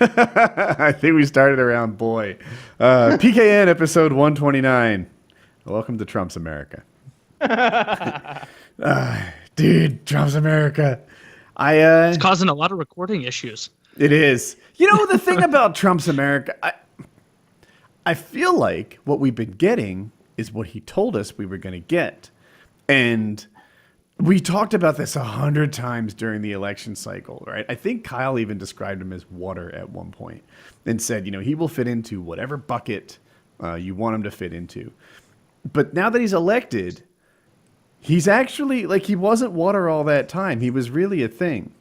I think we started around boy. PKN episode 129. Welcome to Trump's America. Dude, Trump's America. It's causing a lot of recording issues. It is. You know, the thing about Trump's America, I feel like what we've been getting is what he told us we were going to get. And we talked about this 100 times during the election cycle, right? I think Kyle even described him as water at one point and said, you know, he will fit into whatever bucket you want him to fit into. But now that he's elected, he's actually, like, he wasn't water all that time. He was really a thing.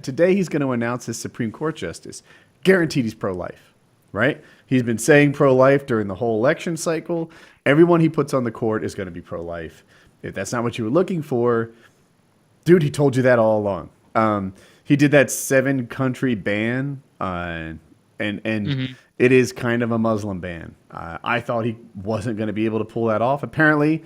Today he's going to announce his Supreme Court justice. Guaranteed he's pro-life, right? He's been saying pro-life during the whole election cycle. Everyone he puts on the court is going to be pro-life. If that's not what you were looking for, dude, he told you that all along. He did that 7-country ban, and it is kind of a Muslim ban. I thought he wasn't going to be able to pull that off. Apparently,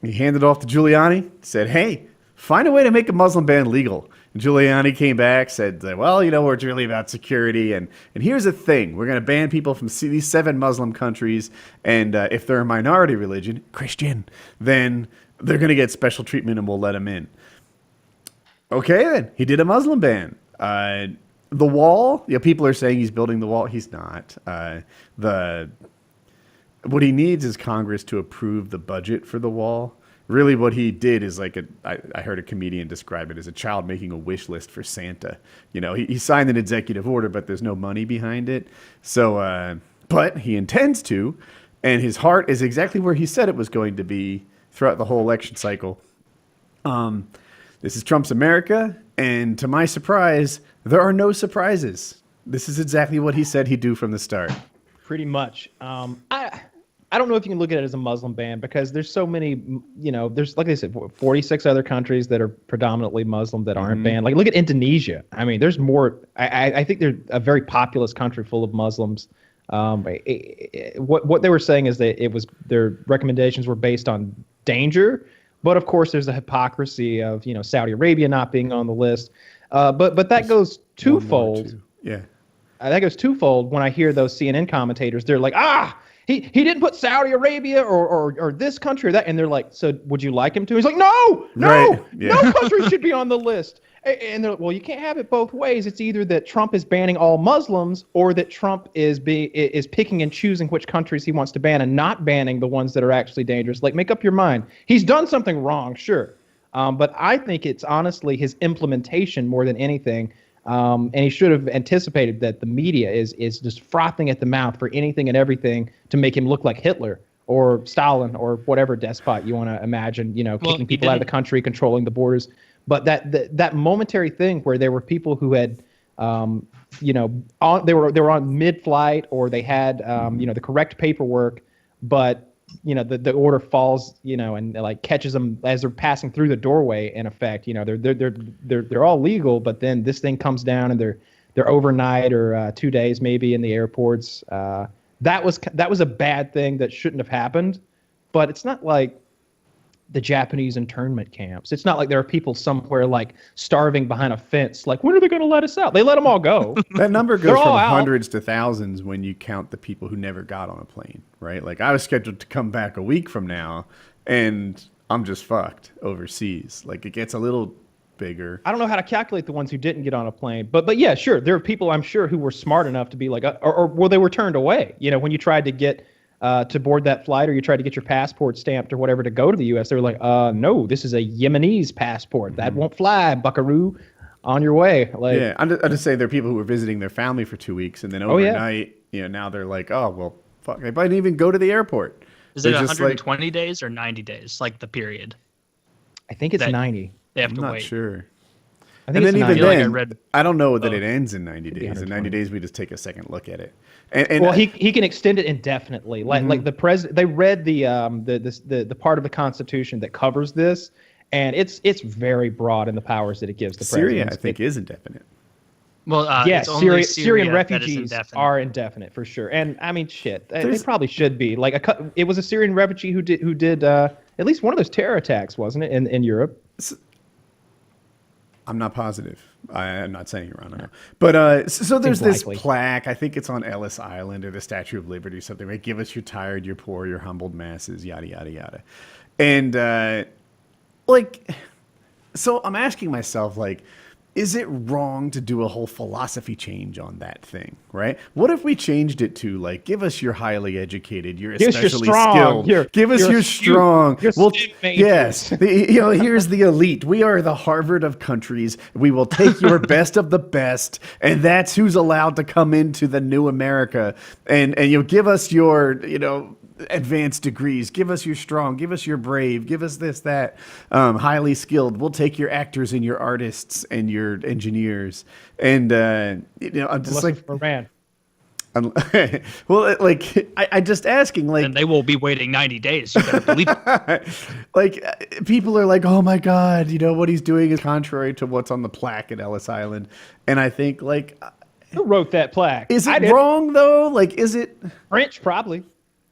he handed it off to Giuliani, said, hey, find a way to make a Muslim ban legal. And Giuliani came back, said, well, you know, it's really about security. And here's the thing. We're going to ban people from these 7 Muslim countries. And if they're a minority religion, Christian, then they're going to get special treatment and we'll let them in. Okay, then. He did a Muslim ban. The wall, you know, people are saying he's building the wall. He's not. What he needs is Congress to approve the budget for the wall. Really what he did is like I heard a comedian describe it as a child making a wish list for Santa. You know, he signed an executive order, but there's no money behind it. So, but he intends to, and his heart is exactly where he said it was going to be throughout the whole election cycle. This is Trump's America, and to my surprise, there are no surprises. This is exactly what he said he'd do from the start. Pretty much. I don't know if you can look at it as a Muslim ban because there's so many, you know, there's, like I said, 46 other countries that are predominantly Muslim that aren't banned. Like, look at Indonesia. I mean, there's more. I think they're a very populous country full of Muslims. What they were saying is that it was their recommendations were based on danger, but of course there's a hypocrisy of, you know, Saudi Arabia not being on the list. But that goes twofold. Yeah. That goes twofold when I hear those CNN commentators. They're like, he didn't put Saudi Arabia or this country or that. And they're like, so would you like him to? He's like, no, right. Yeah. No country should be on the list. And they're like, well, you can't have it both ways. It's either that Trump is banning all Muslims or that Trump is picking and choosing which countries he wants to ban and not banning the ones that are actually dangerous. Like, make up your mind. He's done something wrong, sure. But I think it's honestly his implementation more than anything. And he should have anticipated that the media is just frothing at the mouth for anything and everything to make him look like Hitler or Stalin or whatever despot you want to imagine, you know, kicking people out of the country, controlling the borders. But that momentary thing where there were people who had, you know, they were on mid-flight or they had, you know, the correct paperwork, but you know, the order falls, you know, and like catches them as they're passing through the doorway. In effect, you know, they're all legal, but then this thing comes down and they're overnight or 2 days maybe in the airports. That was a bad thing that shouldn't have happened, but it's not like the Japanese internment camps. It's not like there are people somewhere like starving behind a fence. Like, when are they going to let us out? They let them all go. That number goes from hundreds to thousands when you count the people who never got on a plane, right? Like, I was scheduled to come back a week from now, and I'm just fucked overseas. Like, it gets a little bigger. I don't know how to calculate the ones who didn't get on a plane, but yeah, sure, there are people I'm sure who were smart enough to be like, or they were turned away. You know, when you tried to get to board that flight or you tried to get your passport stamped or whatever to go to the U.S., they were like, no, this is a Yemenis passport. That won't fly, buckaroo. On your way. Like, yeah, I'm just saying there are people who were visiting their family for 2 weeks and then overnight, you know, now they're like, oh, well, fuck, they might even go to the airport. Is it 120 days or 90 days, like the period? I think it's 90. They have to I'm wait. not sure. I think and then even then, I don't know that both. it ends in 90 days. In 90 days, we just take a second look at it. And well, he can extend it indefinitely. Like the president, they read the part of the Constitution that covers this, and it's very broad in the powers that it gives the president. Syria, I think, is indefinite. Well, yes, yeah, Syrian refugees are indefinite for sure. And I mean, shit, they probably should be. Like, it was a Syrian refugee who did at least one of those terror attacks, wasn't it, in Europe? I'm not positive, I'm not saying you're wrong. I know. But so there's Seems this likely. plaque. I think it's on Ellis Island or the Statue of Liberty or something. Right? Give us your tired, your poor, your humbled masses, yada yada yada. And like, so I'm asking myself, like, is it wrong to do a whole philosophy change on that thing, right? What if we changed it to, like, give us your highly educated, you're Give us your especially strong, skilled, give us your your astute, strong. your Well, STEM majors. yes, here's the elite. We are the Harvard of countries. We will take your best of the best, and that's who's allowed to come into the new America. And give us your, advanced degrees, give us your strong, give us your brave, give us this, that, highly skilled. We'll take your actors and your artists and your engineers. And I'm just like, For man. well, like, I just asking, like, And they will be waiting 90 days. You better believe it. like, people are like, oh my God, what he's doing is contrary to what's on the plaque at Ellis Island. And I think, like, Who wrote that plaque? is I it did. wrong though? Like, is it French, probably.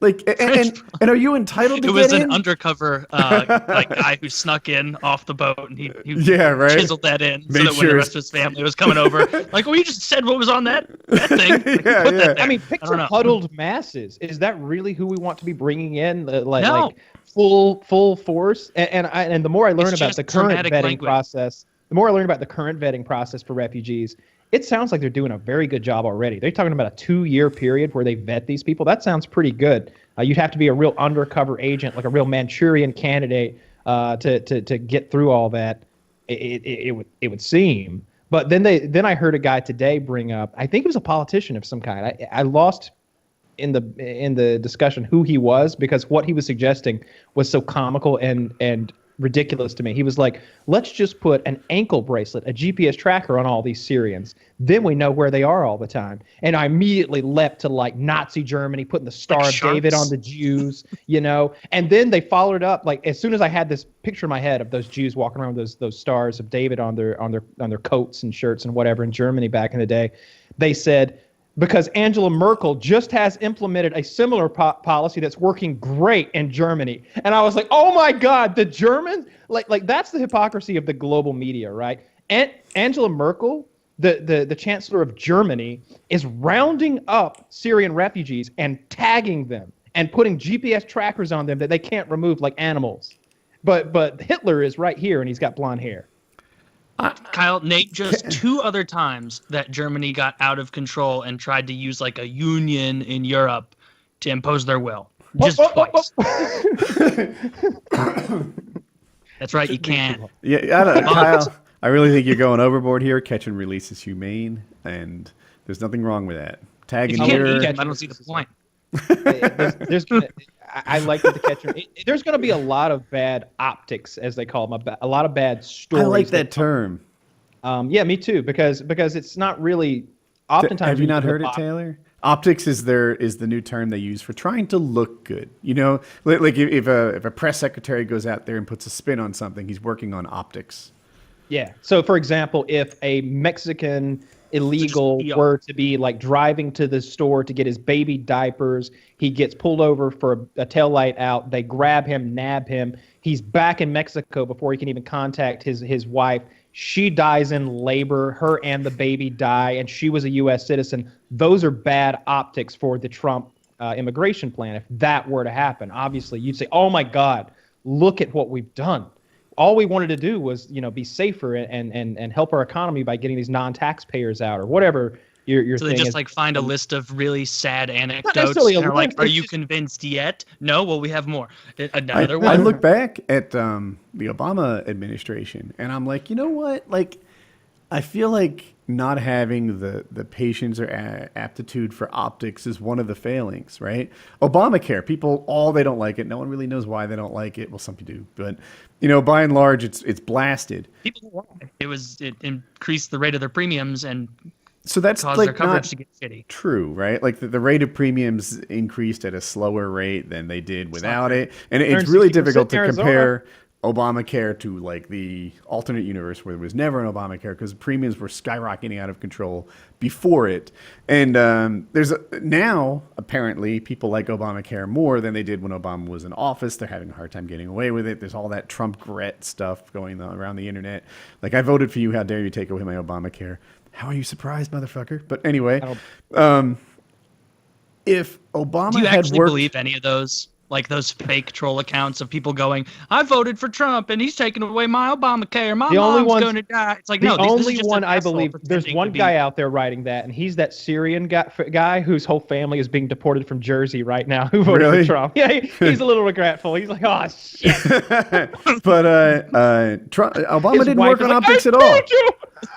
like, and are you entitled to It get was in? an undercover like guy who snuck in off the boat, and he Yeah, right. chiseled that in so Made that when sure the rest of his family was coming over, like, well, you just said what was on that thing. Like, who Yeah, put yeah. that there? I mean, I picture don't know. huddled masses. Is that really who we want to be bringing in? No. Like full force. And the more I learn It's about just the current dramatic vetting language. process, the more I learn about the current vetting process for refugees, it sounds like they're doing a very good job already. They're talking about a 2-year period where they vet these people. That sounds pretty good. You'd have to be a real undercover agent, like a real Manchurian candidate, to get through all that. It would seem. But then I heard a guy today bring up. I think he was a politician of some kind. I lost in the discussion who he was, because what he was suggesting was so comical and ridiculous to me. He was like, let's just put an ankle bracelet, a GPS tracker on all these Syrians. Then we know where they are all the time. And I immediately leapt to like Nazi Germany, putting the Star Like of David sharks? on the Jews, And then they followed it up. Like, as soon as I had this picture in my head of those Jews walking around with those stars of David on their coats and shirts and whatever in Germany back in the day, they said, because Angela Merkel just has implemented a similar policy that's working great in Germany. And I was like, oh my God, the Germans? Like that's the hypocrisy of the global media, right? And Angela Merkel, the chancellor of Germany, is rounding up Syrian refugees and tagging them and putting GPS trackers on them that they can't remove like animals. But Hitler is right here, and he's got blonde hair. Kyle, name just 2 other times that Germany got out of control and tried to use like a union in Europe to impose their will. Just twice. That's right, you can't. Yeah, I don't know, Kyle. I really think you're going overboard here. Catch and release is humane, and there's nothing wrong with that. Tag If in you can't here. eat them, I don't see the point. I like the catcher. There's going to be a lot of bad optics, as they call them, a lot of bad I stories. like that term. Yeah, me too, because it's not really. Oftentimes, Have you when not go to heard it, op- Taylor? Optics is the new term they use for trying to look good. Like if a press secretary goes out there and puts a spin on something, he's working on optics. Yeah. So, for example, if a Mexican illegal PR. were to be like driving to the store to get his baby diapers, he gets pulled over for a taillight out. They grab him, nab him. He's back in Mexico before he can even contact his wife. She dies in labor. Her and the baby die, and she was a U.S. citizen. Those are bad optics for the Trump immigration plan. If that were to happen, obviously, you'd say, "Oh my God, look at what we've done." All we wanted to do was, be safer and help our economy by getting these non-taxpayers out or whatever your So thing they just is. like find a list of really sad anecdotes. necessarily a And are like, list, are it's you just- convinced yet? No. Well, we have more. Another I one. look back at the Obama administration, and I'm like, you know what? Like, I feel like not having the patience or aptitude for optics is one of the failings, right? Obamacare, people, they don't like it. No one really knows why they don't like it. Well, some people do, but by and large, it's blasted. People why. It increased the rate of their premiums and So that's caused like their coverage not to get shitty. true, right? Like the rate of premiums increased at a slower rate than they did without it, and it's Earned really 60% difficult to in Arizona. compare Obamacare to like the alternate universe where there was never an Obamacare because premiums were skyrocketing out of control before it. And now apparently people like Obamacare more than they did when Obama was in office. They're having a hard time getting away with it. There's all that Trump gret stuff going around the internet. Like, I voted for you. How dare you take away my Obamacare? How are you surprised, motherfucker? But anyway, if Obama Do you had actually worked, believe any of those? Like those fake troll accounts of people going, I voted for Trump and he's taking away my Obamacare. My mom's going to die. It's like, the no, this only is just one an I asshole believe. There's pretending one to be- guy out there writing that, and he's that Syrian guy whose whole family is being deported from Jersey right now. Who voted Really? for Trump? Yeah, he's a little regretful. He's like, oh shit. but Obama His didn't wife work is on like, optics "I at all. told you!"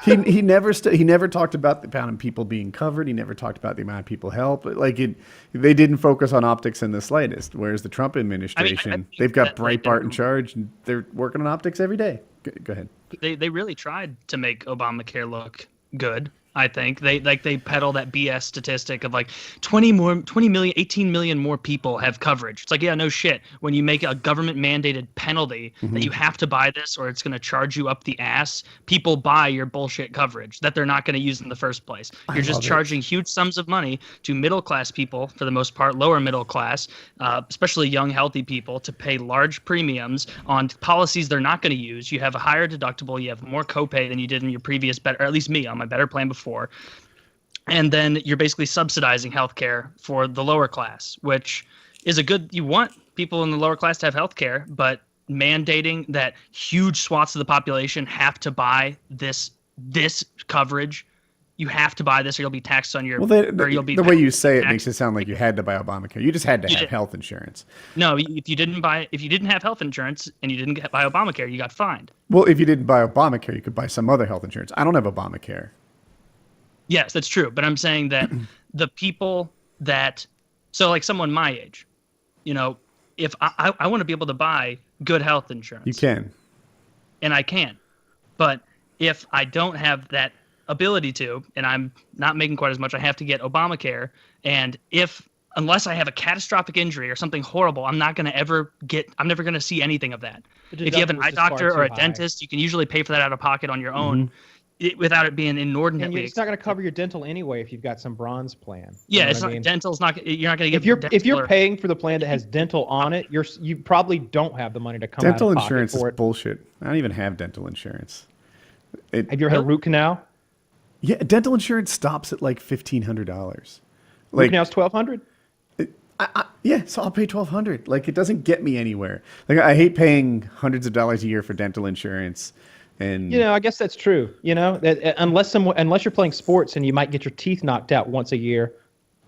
He never talked about the amount of people being covered. He never talked about the amount of people helped. They didn't focus on optics in the slightest. Whereas the Trump administration, think they've got that they Breitbart in did- charge, and they're working on optics every day. Go ahead. They really tried to make Obamacare look good. I think they peddle that BS statistic of like 20 million, 18 million more people have coverage. It's like, yeah, no shit. When you make a government mandated penalty that you have to buy this or it's going to charge you up the ass, people buy your bullshit coverage that they're not going to use in the first place. You're just charging huge sums of money to middle class people, for the most part, lower middle class, especially young, healthy people, to pay large premiums on policies they're not going to use. You have a higher deductible. You have more copay than you did in your previous, or at least me on my better plan before. And then you're basically subsidizing healthcare for the lower class, which is you want people in the lower class to have healthcare, but mandating that huge swaths of the population have to buy this coverage, you have to buy this or you'll be taxed on your, or you'll be the way you say it taxed. makes it sound like you had to buy Obamacare. You just had to have health insurance. No, if you didn't have health insurance and you didn't buy Obamacare, you got fined. Well, if you didn't buy Obamacare, you could buy some other health insurance. I don't have Obamacare. Yes, that's true. But I'm saying that the people so like someone my age, if I want to be able to buy good health insurance. You can. And I can. But if I don't have that ability to, and I'm not making quite as much, I have to get Obamacare. And unless I have a catastrophic injury or something horrible, I'm never going to see anything of that. If you have an eye doctor or a dentist, you can usually pay for that out of pocket on your own. Without it being inordinately. And it's not going to cover your dental anyway if you've got some bronze plan. Yeah, it's not dental's not. You're not going to get. If you're paying for the plan that has dental on it, you probably don't have the money to come Dental out of pocket insurance is for it. bullshit. I don't even have dental insurance. Have you ever had a root canal? Yeah, dental insurance stops at like $1,500. Root Like, canal's $1,200. yeah, so I'll pay $1,200. Like, it doesn't get me anywhere. Like, I hate paying hundreds of dollars a year for dental insurance. And I guess that's true. That unless you're playing sports and you might get your teeth knocked out once a year,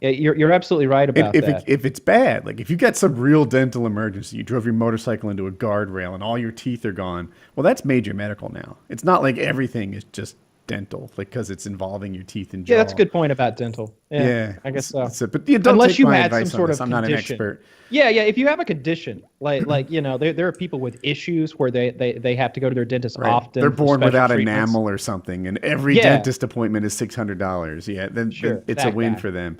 you're absolutely right about that. if it's bad, like if you got some real dental emergency, you drove your motorcycle into a guardrail and all your teeth are gone, well, that's major medical now. It's not like everything is just dental, like because it's involving your teeth and jaw. Yeah, that's a good point about dental. Yeah, I guess so. But don't Unless take you my had some advice on sort this. of I'm not an condition. expert. Yeah. If you have a condition, there are people with issues where they have to go to their dentist Right. often. They're for born special without treatments. enamel or something, and every Yeah. dentist appointment is $600. Yeah, then Sure, it's a that win guy. for them.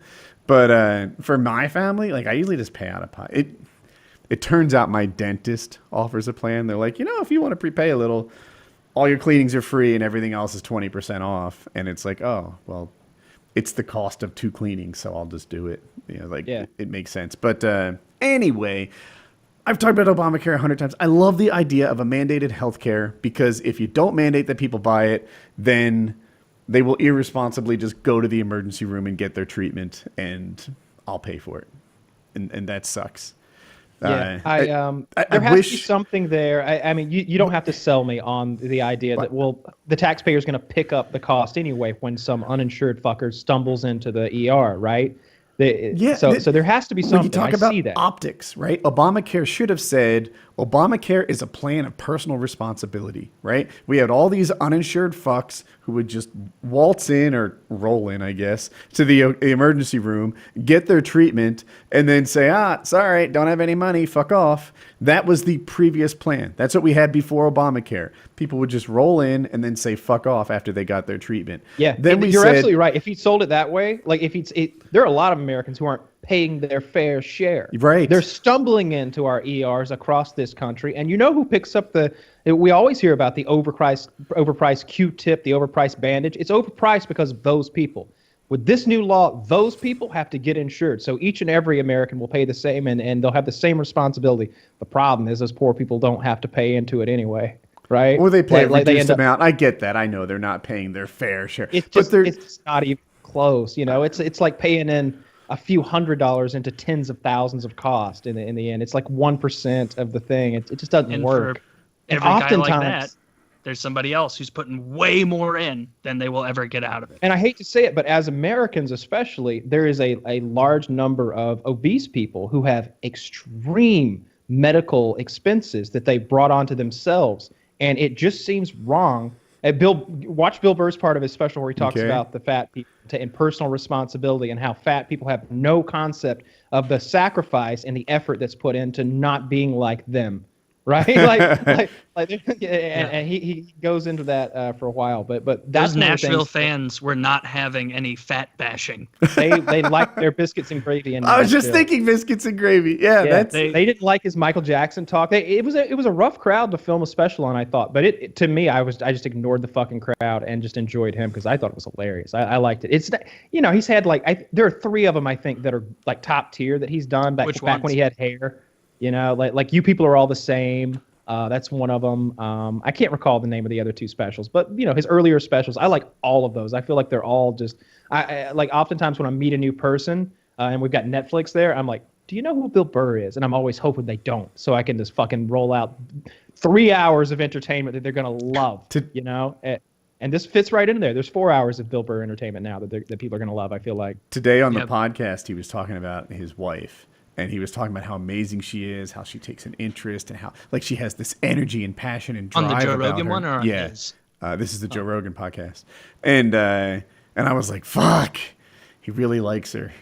But for my family, like I usually just pay out of pocket. It turns out my dentist offers a plan. They're like, if you want to prepay a little, all your cleanings are free and everything else is 20% off. And it's like, oh, well, it's the cost of 2 cleanings, so I'll just do it. It makes sense. But anyway, I've talked about Obamacare 100 times. I love the idea of a mandated healthcare because if you don't mandate that people buy it, then they will irresponsibly just go to the emergency room and get their treatment, and I'll pay for it. And that sucks. Yeah, I there has to be wish- something there. I mean, you don't have to sell me on the idea that the taxpayer's going to pick up the cost anyway when some uninsured fucker stumbles into the ER, right? So there has to be something. When you talk I about see that. optics, right? Obamacare should have said Obamacare is a plan of personal responsibility, right? We had all these uninsured fucks who would just waltz in or roll in, I guess, to the emergency room, get their treatment, and then say, sorry, don't have any money, fuck off. That was the previous plan. That's what we had before Obamacare. People would just roll in and then say fuck off after they got their treatment. Yeah, Then you're absolutely right. If he sold it that way, like there are a lot of Americans who aren't paying their fair share. Right. They're stumbling into our ERs across this country. And you know who picks up we always hear about the overpriced Q-tip, the overpriced bandage. It's overpriced because of those people. With this new law, those people have to get insured. So each and every American will pay the same, and they'll have the same responsibility. The problem is those poor people don't have to pay into it anyway, right? Or they pay a they reduced end up- amount. I get that. I know they're not paying their fair share. It's not even close. You know, it's like paying in a few $100s into tens of thousands of cost in the end. It's like 1% of the thing. It just doesn't And work. for every guy like that, there's somebody else who's putting way more in than they will ever get out of it. And I hate to say it, but as Americans especially, there is a large number of obese people who have extreme medical expenses that they brought onto themselves. And it just seems wrong. Watch Bill Burr's part of his special where he talks about the fat people and personal responsibility and how fat people have no concept of the sacrifice and the effort that's put into not being like them. Right, and he goes into that for a while, but that's those Nashville fans were not having any fat bashing. They like their biscuits and gravy. I was just thinking biscuits and gravy. Yeah, they didn't like his Michael Jackson talk. It was a rough crowd to film a special on, I thought, but to me, I just ignored the fucking crowd and just enjoyed him because I thought it was hilarious. I liked it. It's he's had there are 3 of them I think that are like top tier that he's done back when he had hair. Like You People Are All the Same. That's one of them. I can't recall the name of the other 2 specials, but his earlier specials, I like all of those. I feel like they're all just. I like oftentimes when I meet a new person and we've got Netflix there, I'm like, do you know who Bill Burr is? And I'm always hoping they don't, so I can just fucking roll out 3 hours of entertainment that they're gonna love. And this fits right in there. There's 4 hours of Bill Burr entertainment now that people are gonna love. I feel like today on the podcast he was talking about his wife. And he was talking about how amazing she is, how she takes an interest, and how she has this energy and passion and drive. On the Joe about Rogan her. one, or on his? This is the Joe Rogan podcast, and I was like, "Fuck, he really likes her."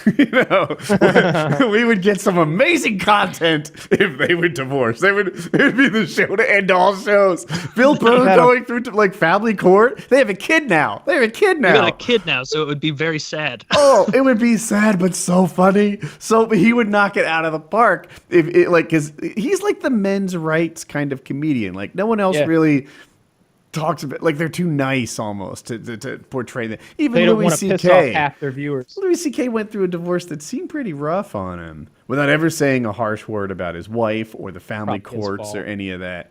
We would get some amazing content if they would divorce. It would be the show to end all shows. Bill Burr going through to family court. They have a kid now. They got a kid now, so it would be very sad. Oh, it would be sad, but so funny. So he would knock it out of the park because he's like the men's rights kind of comedian. Like no one else really talks about they're too nice almost to portray that. Even they don't Louis want to piss off half their viewers. Louis C.K. went through a divorce that seemed pretty rough on him without ever saying a harsh word about his wife or the family courts or any of that.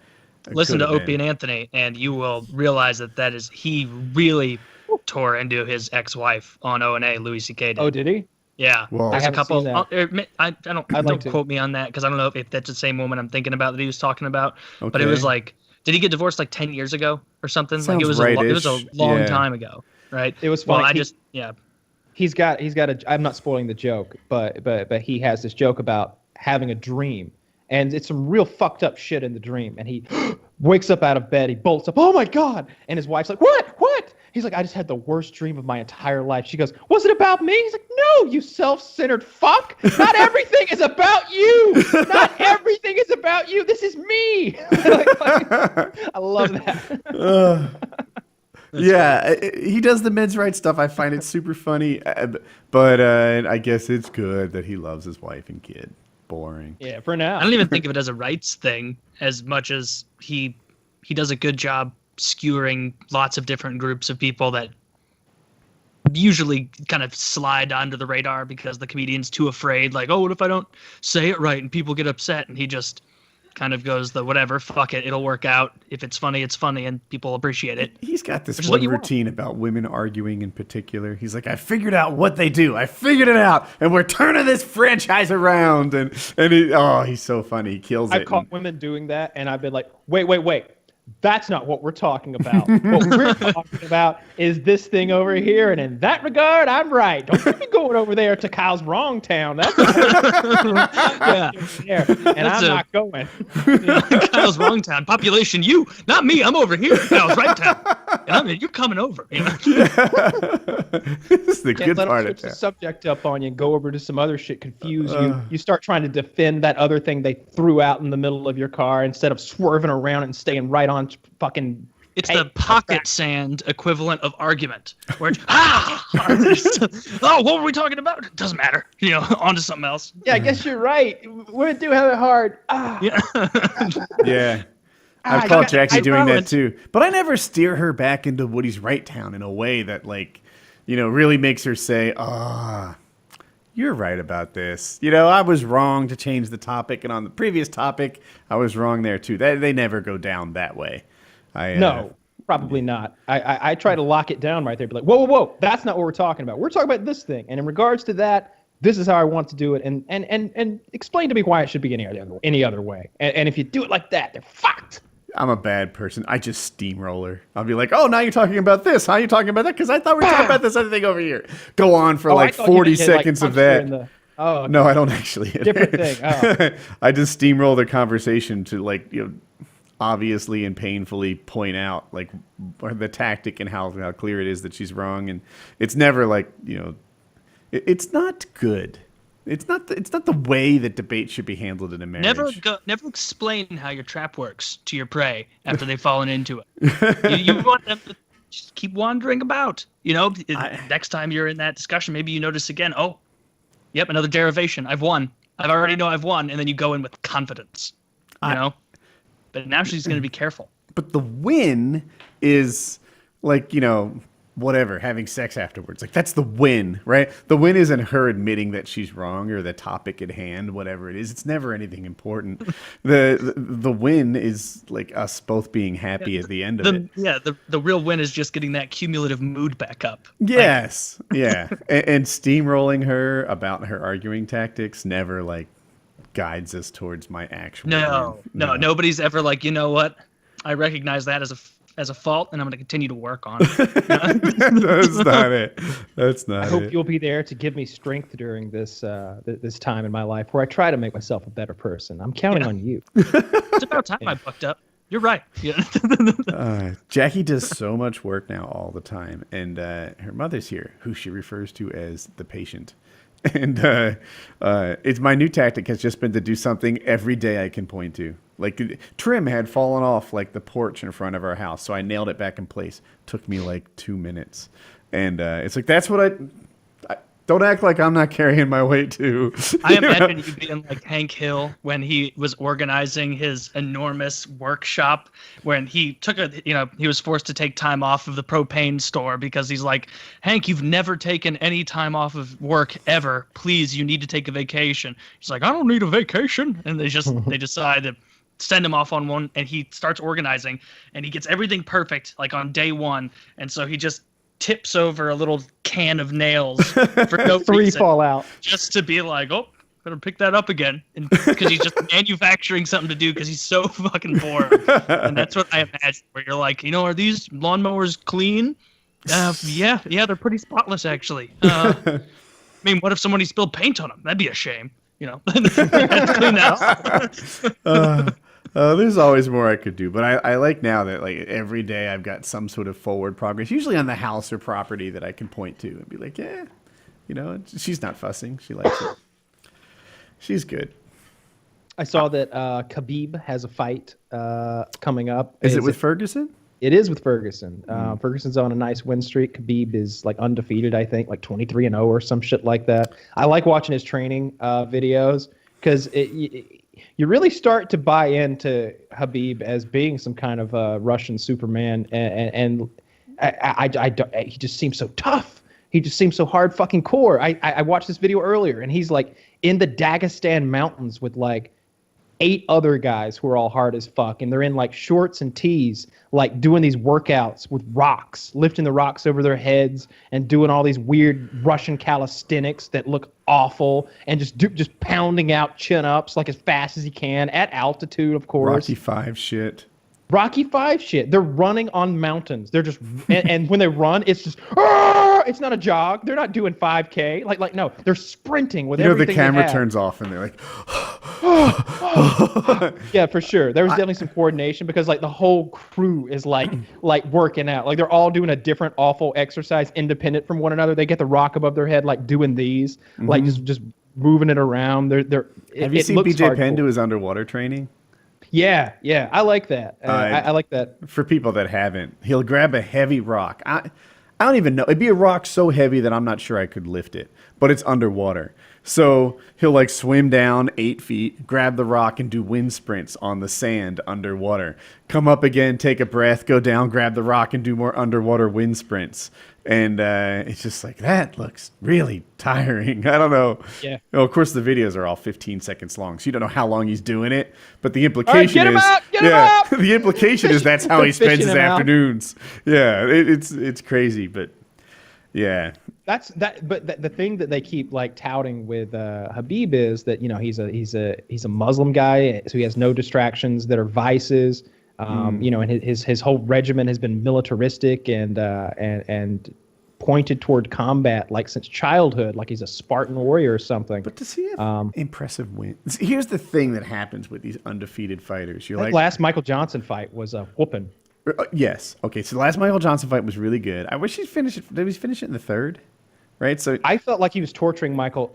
Listen to Opie and Anthony, and you will realize he really tore into his ex-wife on O&A. Louis C.K. did. Oh, did he? Yeah, well, there's a couple. I don't to. Quote me on that because I don't know if that's the same woman I'm thinking about that he was talking about. Okay. But it was did he get divorced 10 years ago or something? Sounds it was a long time ago, right? It was funny. Well, He's got I'm not spoiling the joke, but he has this joke about having a dream, and it's some real fucked up shit in the dream, and he wakes up out of bed, he bolts up, oh my God, and his wife's like, what? He's like, I just had the worst dream of my entire life. She goes, was it about me? He's like, no, you self-centered fuck. Not everything is about you. Not everything is about you. This is me. I love that. Yeah, he does the men's rights stuff. I find it super funny, but I guess it's good that he loves his wife and kid. Boring. Yeah, for now. I don't even think of it as a rights thing as much as he does a good job skewering lots of different groups of people that usually kind of slide under the radar because the comedian's too afraid. Like, oh, what if I don't say it right and people get upset? And he just kind of goes whatever, fuck it, it'll work out. If it's funny, and people appreciate it. He's got this one routine about women arguing in particular. He's like, I figured out what they do. I figured it out, and we're turning this franchise around. And he's so funny. He kills it. I've caught women doing that, and I've been like, wait. That's not what we're talking about. What we're talking about is this thing over here, and in that regard, I'm right. Don't you be going over there to Kyle's wrong town. That's and I'm not going. Kyle's wrong town. Population you, not me. I'm over here. Kyle's right town. And you're coming over. This is the good part of it. The subject up on you and go over to some other shit, confuse you. You start trying to defend that other thing they threw out in the middle of your car instead of swerving around and staying right on fucking It's Hey, the pocket sand equivalent of argument, where it's, oh, what were we talking about? It doesn't matter. On to something else. Yeah, I guess you're right. Women do have it hard. Yeah. Yeah. Ah, I've you caught got- Jackie I doing know, that too. But I never steer her back into Woody's Right Town in a way that, like, really makes her say, you're right about this. I was wrong to change the topic. And on the previous topic, I was wrong there too. They never go down that way. No, probably not. I try to lock it down right there. Be like, whoa, whoa, whoa. That's not what we're talking about. We're talking about this thing. And in regards to that, this is how I want to do it. And explain to me why it should be any other way. And if you do it like that, they're fucked. I'm a bad person. I just steamroller. I'll be like, oh, now you're talking about this. How are you talking about that? Because I thought we were talking about this other thing over here. Go on for Oh, I like thought you 40 meant you, like, seconds of punched her that. in the- Oh, okay. No, I don't actually. Different thing. Oh. I just steamroll the conversation to, like, obviously and painfully point out, like, the tactic and how clear it is that she's wrong. And it's never like, it's not good. It's not the way that debate should be handled in a marriage. Never explain how your trap works to your prey after they've fallen into it. You want them to just keep wandering about. Next time you're in that discussion, maybe you notice again, oh, yep, another derivation. I've won. I already know I've won. And then you go in with confidence, But now she's going to be careful. But the win is like, whatever, having sex afterwards. Like, that's the win, right? The win isn't her admitting that she's wrong or the topic at hand, whatever it is. It's never anything important. The win is like us both being happy at the end of it. Yeah, the real win is just getting that cumulative mood back up. Yes. Yeah. And steamrolling her about her arguing tactics never, like, guides us towards my actual No, win. nobody's ever like, you know what? I recognize that as a fault, and I'm going to continue to work on it. That's not it. That's not I it. hope you'll be there to give me strength during this this time in my life where I try to make myself a better person. I'm counting on you. It's about time I bucked up. You're right. Yeah. Jackie does so much work now all the time, and her mother's here, who she refers to as the patient. And it's my new tactic has just been to do something every day I can point to. Like, trim had fallen off, like, the porch in front of our house, so I nailed it back in place. Took me like 2 minutes, and it's like, that's what I don't act like I'm not carrying my weight too. I imagine you being like Hank Hill when he was organizing his enormous workshop, when he took he was forced to take time off of the propane store because he's like, Hank, you've never taken any time off of work ever. Please, you need to take a vacation. He's like, I don't need a vacation. And they decide to send him off on one, and he starts organizing, and he gets everything perfect like on day one. And so he just tips over a little can of nails for no Three reason, fall out. just to be like, oh, better pick that up again, and because he's just manufacturing something to do because he's so fucking bored. And that's what I imagine, where you're like, are these lawnmowers clean? Yeah, they're pretty spotless actually. I mean, what if somebody spilled paint on them? That'd be a shame. Clean that. There's always more I could do, but I like now that, like, every day I've got some sort of forward progress, usually on the house or property that I can point to and be like, yeah, she's not fussing. She likes it. She's good. I saw that Khabib has a fight coming up. Is it with Ferguson? It is with Ferguson. Ferguson's on a nice win streak. Khabib is like undefeated, I think, like 23-0 or some shit like that. I like watching his training videos because you really start to buy into Khabib as being some kind of Russian Superman, and he just seems so tough. He just seems so hard fucking core. I watched this video earlier, and he's like in the Dagestan mountains with like 8 other guys who are all hard as fuck, and they're in like shorts and tees, like doing these workouts with rocks, lifting the rocks over their heads and doing all these weird Russian calisthenics that look awful, and just pounding out chin-ups like as fast as he can at altitude, of course. Rocky 5 shit. Rocky 5 shit. They're running on mountains. They're just and when they run, it's just it's not a jog. They're not doing 5K. Like no, they're sprinting with everything. The camera they have. turns off and they're like, Yeah, for sure. There was definitely some coordination because like the whole crew is like working out. Like they're all doing a different awful exercise independent from one another. They get the rock above their head, like doing these, like just moving it around. They're have you seen BJ Penn do his underwater training? Yeah, I like that. I like that. For people that haven't, he'll grab a heavy rock. I don't even know. It'd be a rock so heavy that I'm not sure I could lift it, but it's underwater. So he'll like swim down 8 feet, grab the rock, and do wind sprints on the sand underwater. Come up again, take a breath, go down, grab the rock, and do more underwater wind sprints. And it's just like, that looks really tiring. I don't know. Yeah. Well, of course, the videos are all 15 seconds long, so you don't know how long he's doing it. But the implication get him is, out! Get him out! the implication is that's how he spends Fishing his him out. afternoons. Yeah, it's crazy, but yeah. That's that. But the thing that they keep like touting with Habib is that he's a Muslim guy, so he has no distractions that are vices. And his whole regimen has been militaristic and pointed toward combat like since childhood, like he's a Spartan warrior or something. But does he have impressive wins? Here's the thing that happens with these undefeated fighters. You're That like, last Michael Johnson fight was a whooping. Yes. Okay. So the last Michael Johnson fight was really good. I wish he'd finish it. Did he finish it in the third? Right. So I felt like he was torturing Michael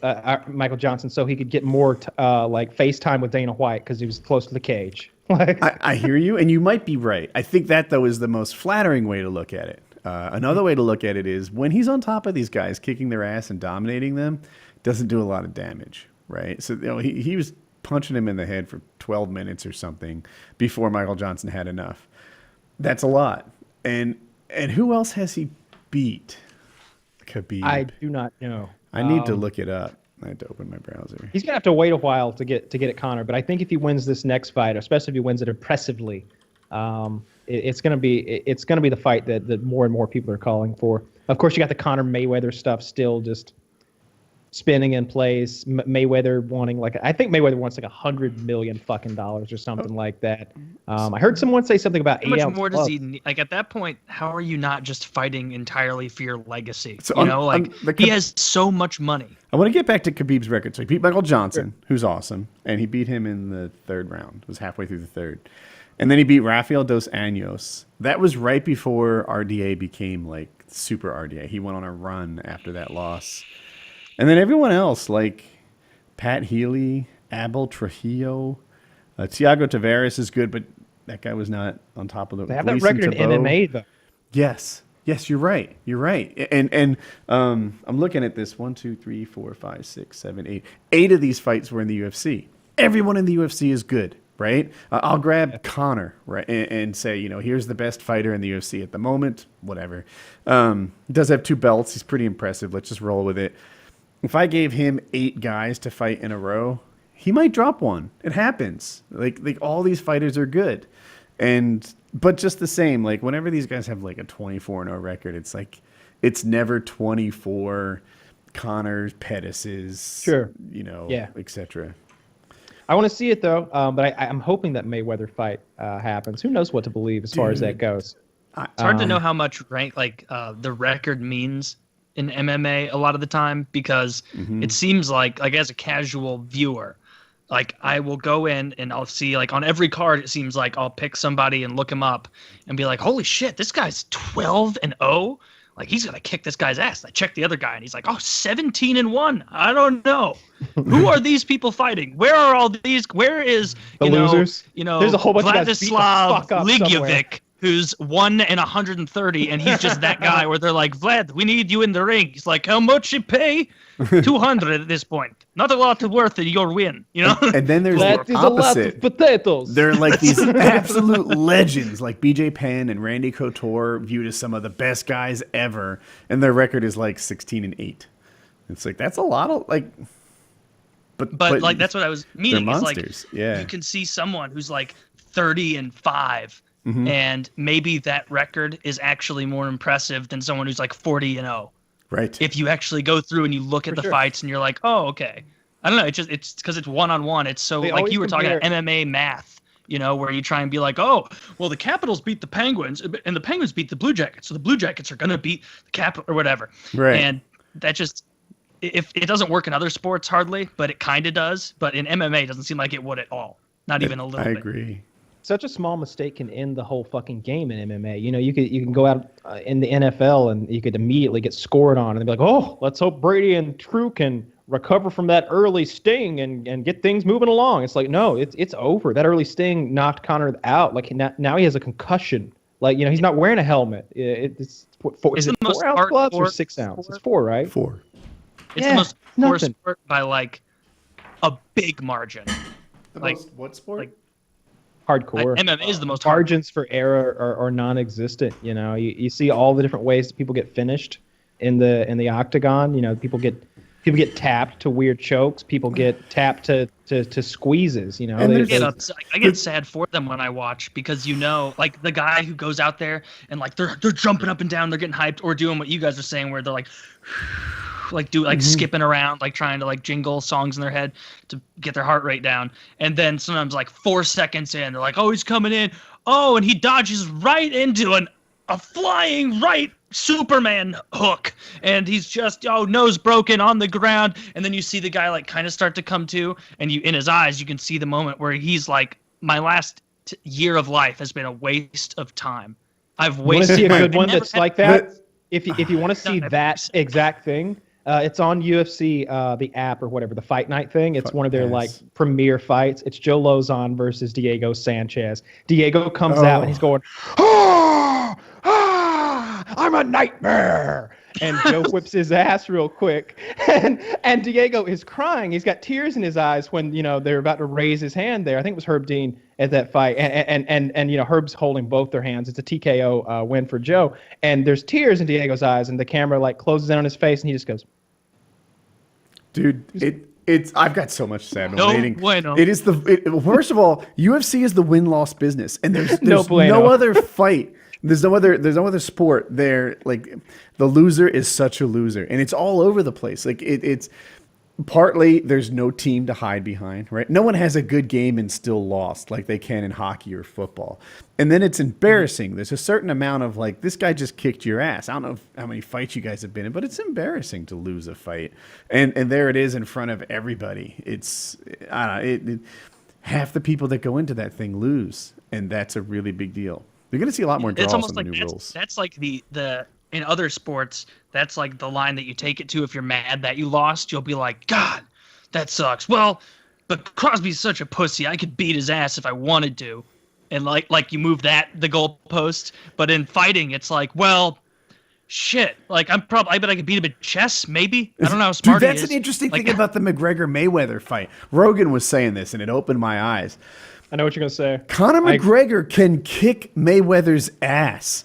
Johnson so he could get more like FaceTime with Dana White because he was close to the cage. I hear you, and you might be right. I think that though is the most flattering way to look at it. Another way to look at it is when he's on top of these guys, kicking their ass and dominating them, doesn't do a lot of damage. Right. So he was punching him in the head for 12 minutes or something before Michael Johnson had enough. That's a lot. And who else has he beat? Khabib. I do not know. I need to look it up. I had to open my browser. He's gonna have to wait a while to get at Conor, but I think if he wins this next fight, especially if he wins it impressively, it's gonna be the fight that more and more people are calling for. Of course, you got the Conor Mayweather stuff still just spinning in place. Mayweather wanting I think Mayweather wants like $100 million fucking dollars or something like that. I heard someone say something about How 8 much ounce more does gloves. he need? Like at that point, how are you not just fighting entirely for your legacy? So he has so much money. I want to get back to Khabib's record. So he beat Michael Johnson, who's awesome, and he beat him in the third round. It was halfway through the third. And then he beat Rafael dos Anjos. That was right before RDA became like super RDA. He went on a run after that loss. And then everyone else, like Pat Healy, Abel Trujillo, Thiago Tavares is good, but that guy was not on top of the. They have that Gleason record in Tibau. MMA though. Yes, you're right. You're right. And I'm looking at this 1, 2, 3, 4, 5, 6, 7, 8. 8 of these fights were in the UFC. Everyone in the UFC is good, right? I'll grab Conor, right, and say, here's the best fighter in the UFC at the moment. Whatever. He does have 2 belts. He's pretty impressive. Let's just roll with it. If I gave him 8 guys to fight in a row, he might drop one. It happens. Like all these fighters are good. But just the same, like whenever these guys have like a 24-0 record, it's like it's never 24 Conors, Pettis's, Sure. etc. I want to see it though, but I'm hoping that Mayweather fight happens. Who knows what to believe as far as that goes? It's hard to know how much the record means in MMA a lot of the time because it seems like as a casual viewer, like I will go in and I'll see like on every card it seems like I'll pick somebody and look him up and be like, holy shit, this guy's 12-0. Like he's gonna kick this guy's ass. I check the other guy and he's like, 17-1. I don't know. Who are these people fighting? Where are all these? Where is The losers? There's a whole bunch of guys beat the Vladislav fuck up somewhere. Ligyovic, who's 1-130, and he's just that guy where they're like, Vlad, we need you in the ring. He's like, how much you pay? 200 at this point. Not a lot worth of your win, And then there's That the is a lot opposite. of potatoes. They're like these absolute legends, like BJ Penn and Randy Couture, viewed as some of the best guys ever, and their record is like 16-8. It's like that's a lot of like. But like that's what I was meaning. They're Is like monsters. Yeah. you can see someone who's like 30-5, and maybe that record is actually more impressive than someone who's like 40-0. Right. If you actually go through and you look at the fights and you're like, oh, okay. I don't know. It's because it's one-on-one. It's so They like always you were talking about compare- MMA math, where you try and be like, oh, well, the Capitals beat the Penguins and the Penguins beat the Blue Jackets. So the Blue Jackets are going to beat the Capital or whatever. Right. And that just, if it doesn't work in other sports hardly, but it kind of does. But in MMA, it doesn't seem like it would at all. Not even a little I bit. agree. Such a small mistake can end the whole fucking game in MMA. You can go out in the NFL and you could immediately get scored on and be like, oh, let's hope Brady and True can recover from that early sting and get things moving along. It's like, no, it's over. That early sting knocked Conor out. Like now he has a concussion. Like, he's not wearing a helmet. It's four, is it 4 ounce gloves or 6 ounce? It's 4, right? 4. It's the most hardcore sport by like a big margin. What sport? Like, hardcore. MMA is the most margins for error are non-existent. You see all the different ways that people get finished in the octagon. People get tapped to weird chokes. People get tapped to squeezes. And I get sad for them when I watch because like the guy who goes out there and like they're jumping up and down, they're getting hyped or doing what you guys are saying where they're like skipping around, like trying to like jingle songs in their head to get their heart rate down. And then sometimes like 4 seconds in, they're like, oh, he's coming in. Oh, and he dodges right into a flying right Superman hook. And he's just, nose broken on the ground. And then you see the guy like kind of start to come to, and in his eyes, you can see the moment where he's like, my last year of life has been a waste of time. I've wasted. Want to see a good one that's like that? If you want to see that exact thing, it's on UFC, the app or whatever, the Fight Night thing. It's one of their like premier fights. It's Joe Lozon versus Diego Sanchez. Diego comes out and he's going, I'm a nightmare. And Joe whips his ass real quick. And Diego is crying. He's got tears in his eyes when, they're about to raise his hand there. I think it was Herb Dean at that fight. And Herb's holding both their hands. It's a TKO win for Joe. And there's tears in Diego's eyes, and the camera like closes in on his face, and he just goes, dude, it's I've got so much sad waiting. Bueno. It is first of all, UFC is the win-loss business, and there's No no other fight. There's no other sport there. Like the loser is such a loser, and it's all over the place. Like it's partly there's no team to hide behind, right? No one has a good game and still lost like they can in hockey or football. And then it's embarrassing. There's a certain amount of like, this guy just kicked your ass. I don't know how many fights you guys have been in, but it's embarrassing to lose a fight. And there it is in front of everybody. It's half the people that go into that thing lose, and that's a really big deal. You're going to see a lot more draws on the new rules. That's like the in other sports, that's like the line that you take it to. If you're mad that you lost, you'll be like, God, that sucks. Well, but Crosby's such a pussy. I could beat his ass if I wanted to. And like you move the goalpost. But in fighting, it's like, well, shit. Like I bet I could beat him at chess, maybe. I don't know how smart Dude, he is. that's an interesting thing about the McGregor-Mayweather fight. Rogan was saying this, and it opened my eyes. I know what you're going to say. Conor McGregor can kick Mayweather's ass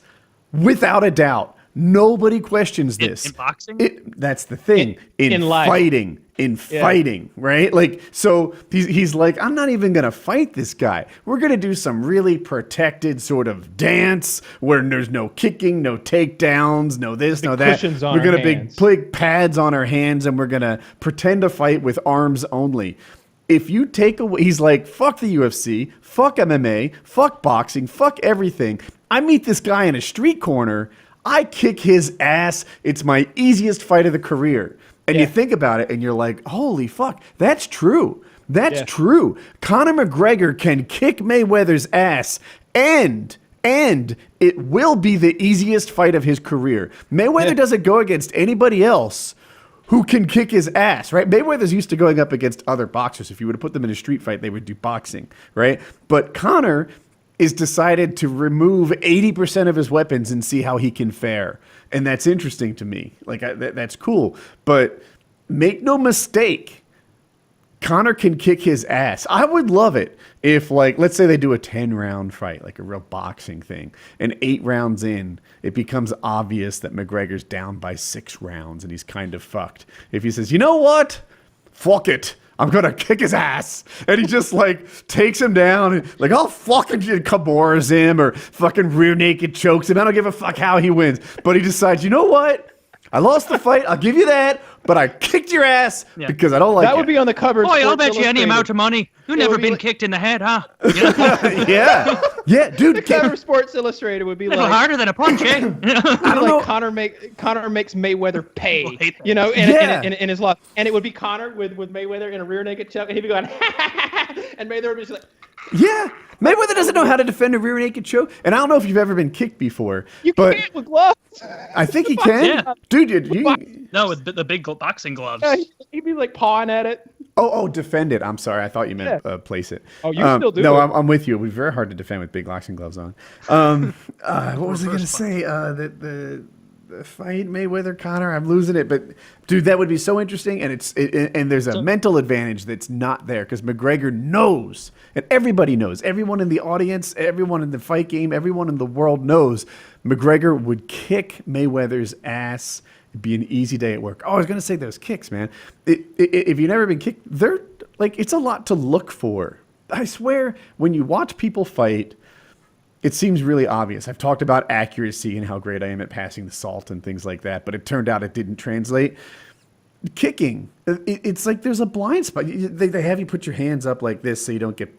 without a doubt. Nobody questions this. In boxing? That's the thing. In fighting. Fighting, right? Like, so he's like, I'm not even going to fight this guy. We're going to do some really protected sort of dance where there's no kicking, no takedowns, no this, no that. We're going to big pads on our hands, and we're going to pretend to fight with arms only. If you take away, he's like, fuck the UFC, fuck MMA, fuck boxing, fuck everything. I meet this guy in a street corner. I kick his ass. It's my easiest fight of the career. And you think about it and you're like, holy fuck, that's true. That's true. Conor McGregor can kick Mayweather's ass and it will be the easiest fight of his career. Mayweather doesn't go against anybody else who can kick his ass, right? Mayweather's used to going up against other boxers. If you were to put them in a street fight, they would do boxing, right? But Conor is decided to remove 80% of his weapons and see how he can fare. And that's interesting to me. Like, that's cool. But make no mistake, Conor can kick his ass. I would love it if, like, let's say they do a 10-round fight, like a real boxing thing, and 8 rounds in, it becomes obvious that McGregor's down by 6 rounds and he's kind of fucked. If he says, you know what? Fuck it. I'm going to kick his ass. And he just, like, takes him down. And, like, I'll fucking Caboras him or fucking rear naked chokes him. I don't give a fuck how he wins. But he decides, you know what? I lost the fight. I'll give you that. But I kicked your ass because I don't like that would be on the cover. Boy, I'll bet you any amount of money. You've never been kicked in the head, huh? Yeah, dude. The cover of Sports Illustrated would be like harder than a punch, eh? I don't know. Conor makes Mayweather pay, you know, in his loss, and it would be Conor with Mayweather in a rear naked choke, and he'd be going, and Mayweather would be just like, yeah. Mayweather doesn't know how to defend a rear naked choke, and I don't know if you've ever been kicked before. You can't with gloves. I think he can, dude. No, with the big boxing gloves. Yeah, he'd be like pawing at it. Oh, defend it. I'm sorry. I thought you meant place it. Oh, you still do No, it. I'm with you. It would be very hard to defend with big boxing gloves on. What was I going to say? The fight Mayweather Conor. I'm losing it, but dude, that would be so interesting. And and there's a mental advantage that's not there because McGregor knows, and everybody knows. Everyone in the audience, everyone in the fight game, everyone in the world knows McGregor would kick Mayweather's ass. It'd be an easy day at work. Oh, I was going to say those kicks, man. If you've never been kicked, they're like, it's a lot to look for. I swear, when you watch people fight, it seems really obvious. I've talked about accuracy and how great I am at passing the salt and things like that, but it turned out it didn't translate. Kicking, it's like there's a blind spot. They have you put your hands up like this so you don't get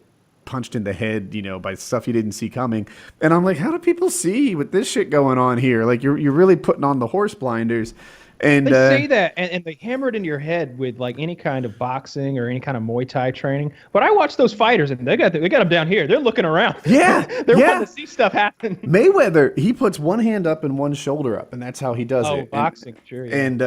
punched in the head, by stuff you didn't see coming. And I'm like, how do people see with this shit going on here? Like you're really putting on the horse blinders. And they say that, and they hammer it into your head with like any kind of boxing or any kind of Muay Thai training. But I watch those fighters, and they got them down here. They're looking around. Yeah, they're wanting to see stuff happen. Mayweather, he puts one hand up and one shoulder up, and that's how he does it. Boxing, sure. Yeah. And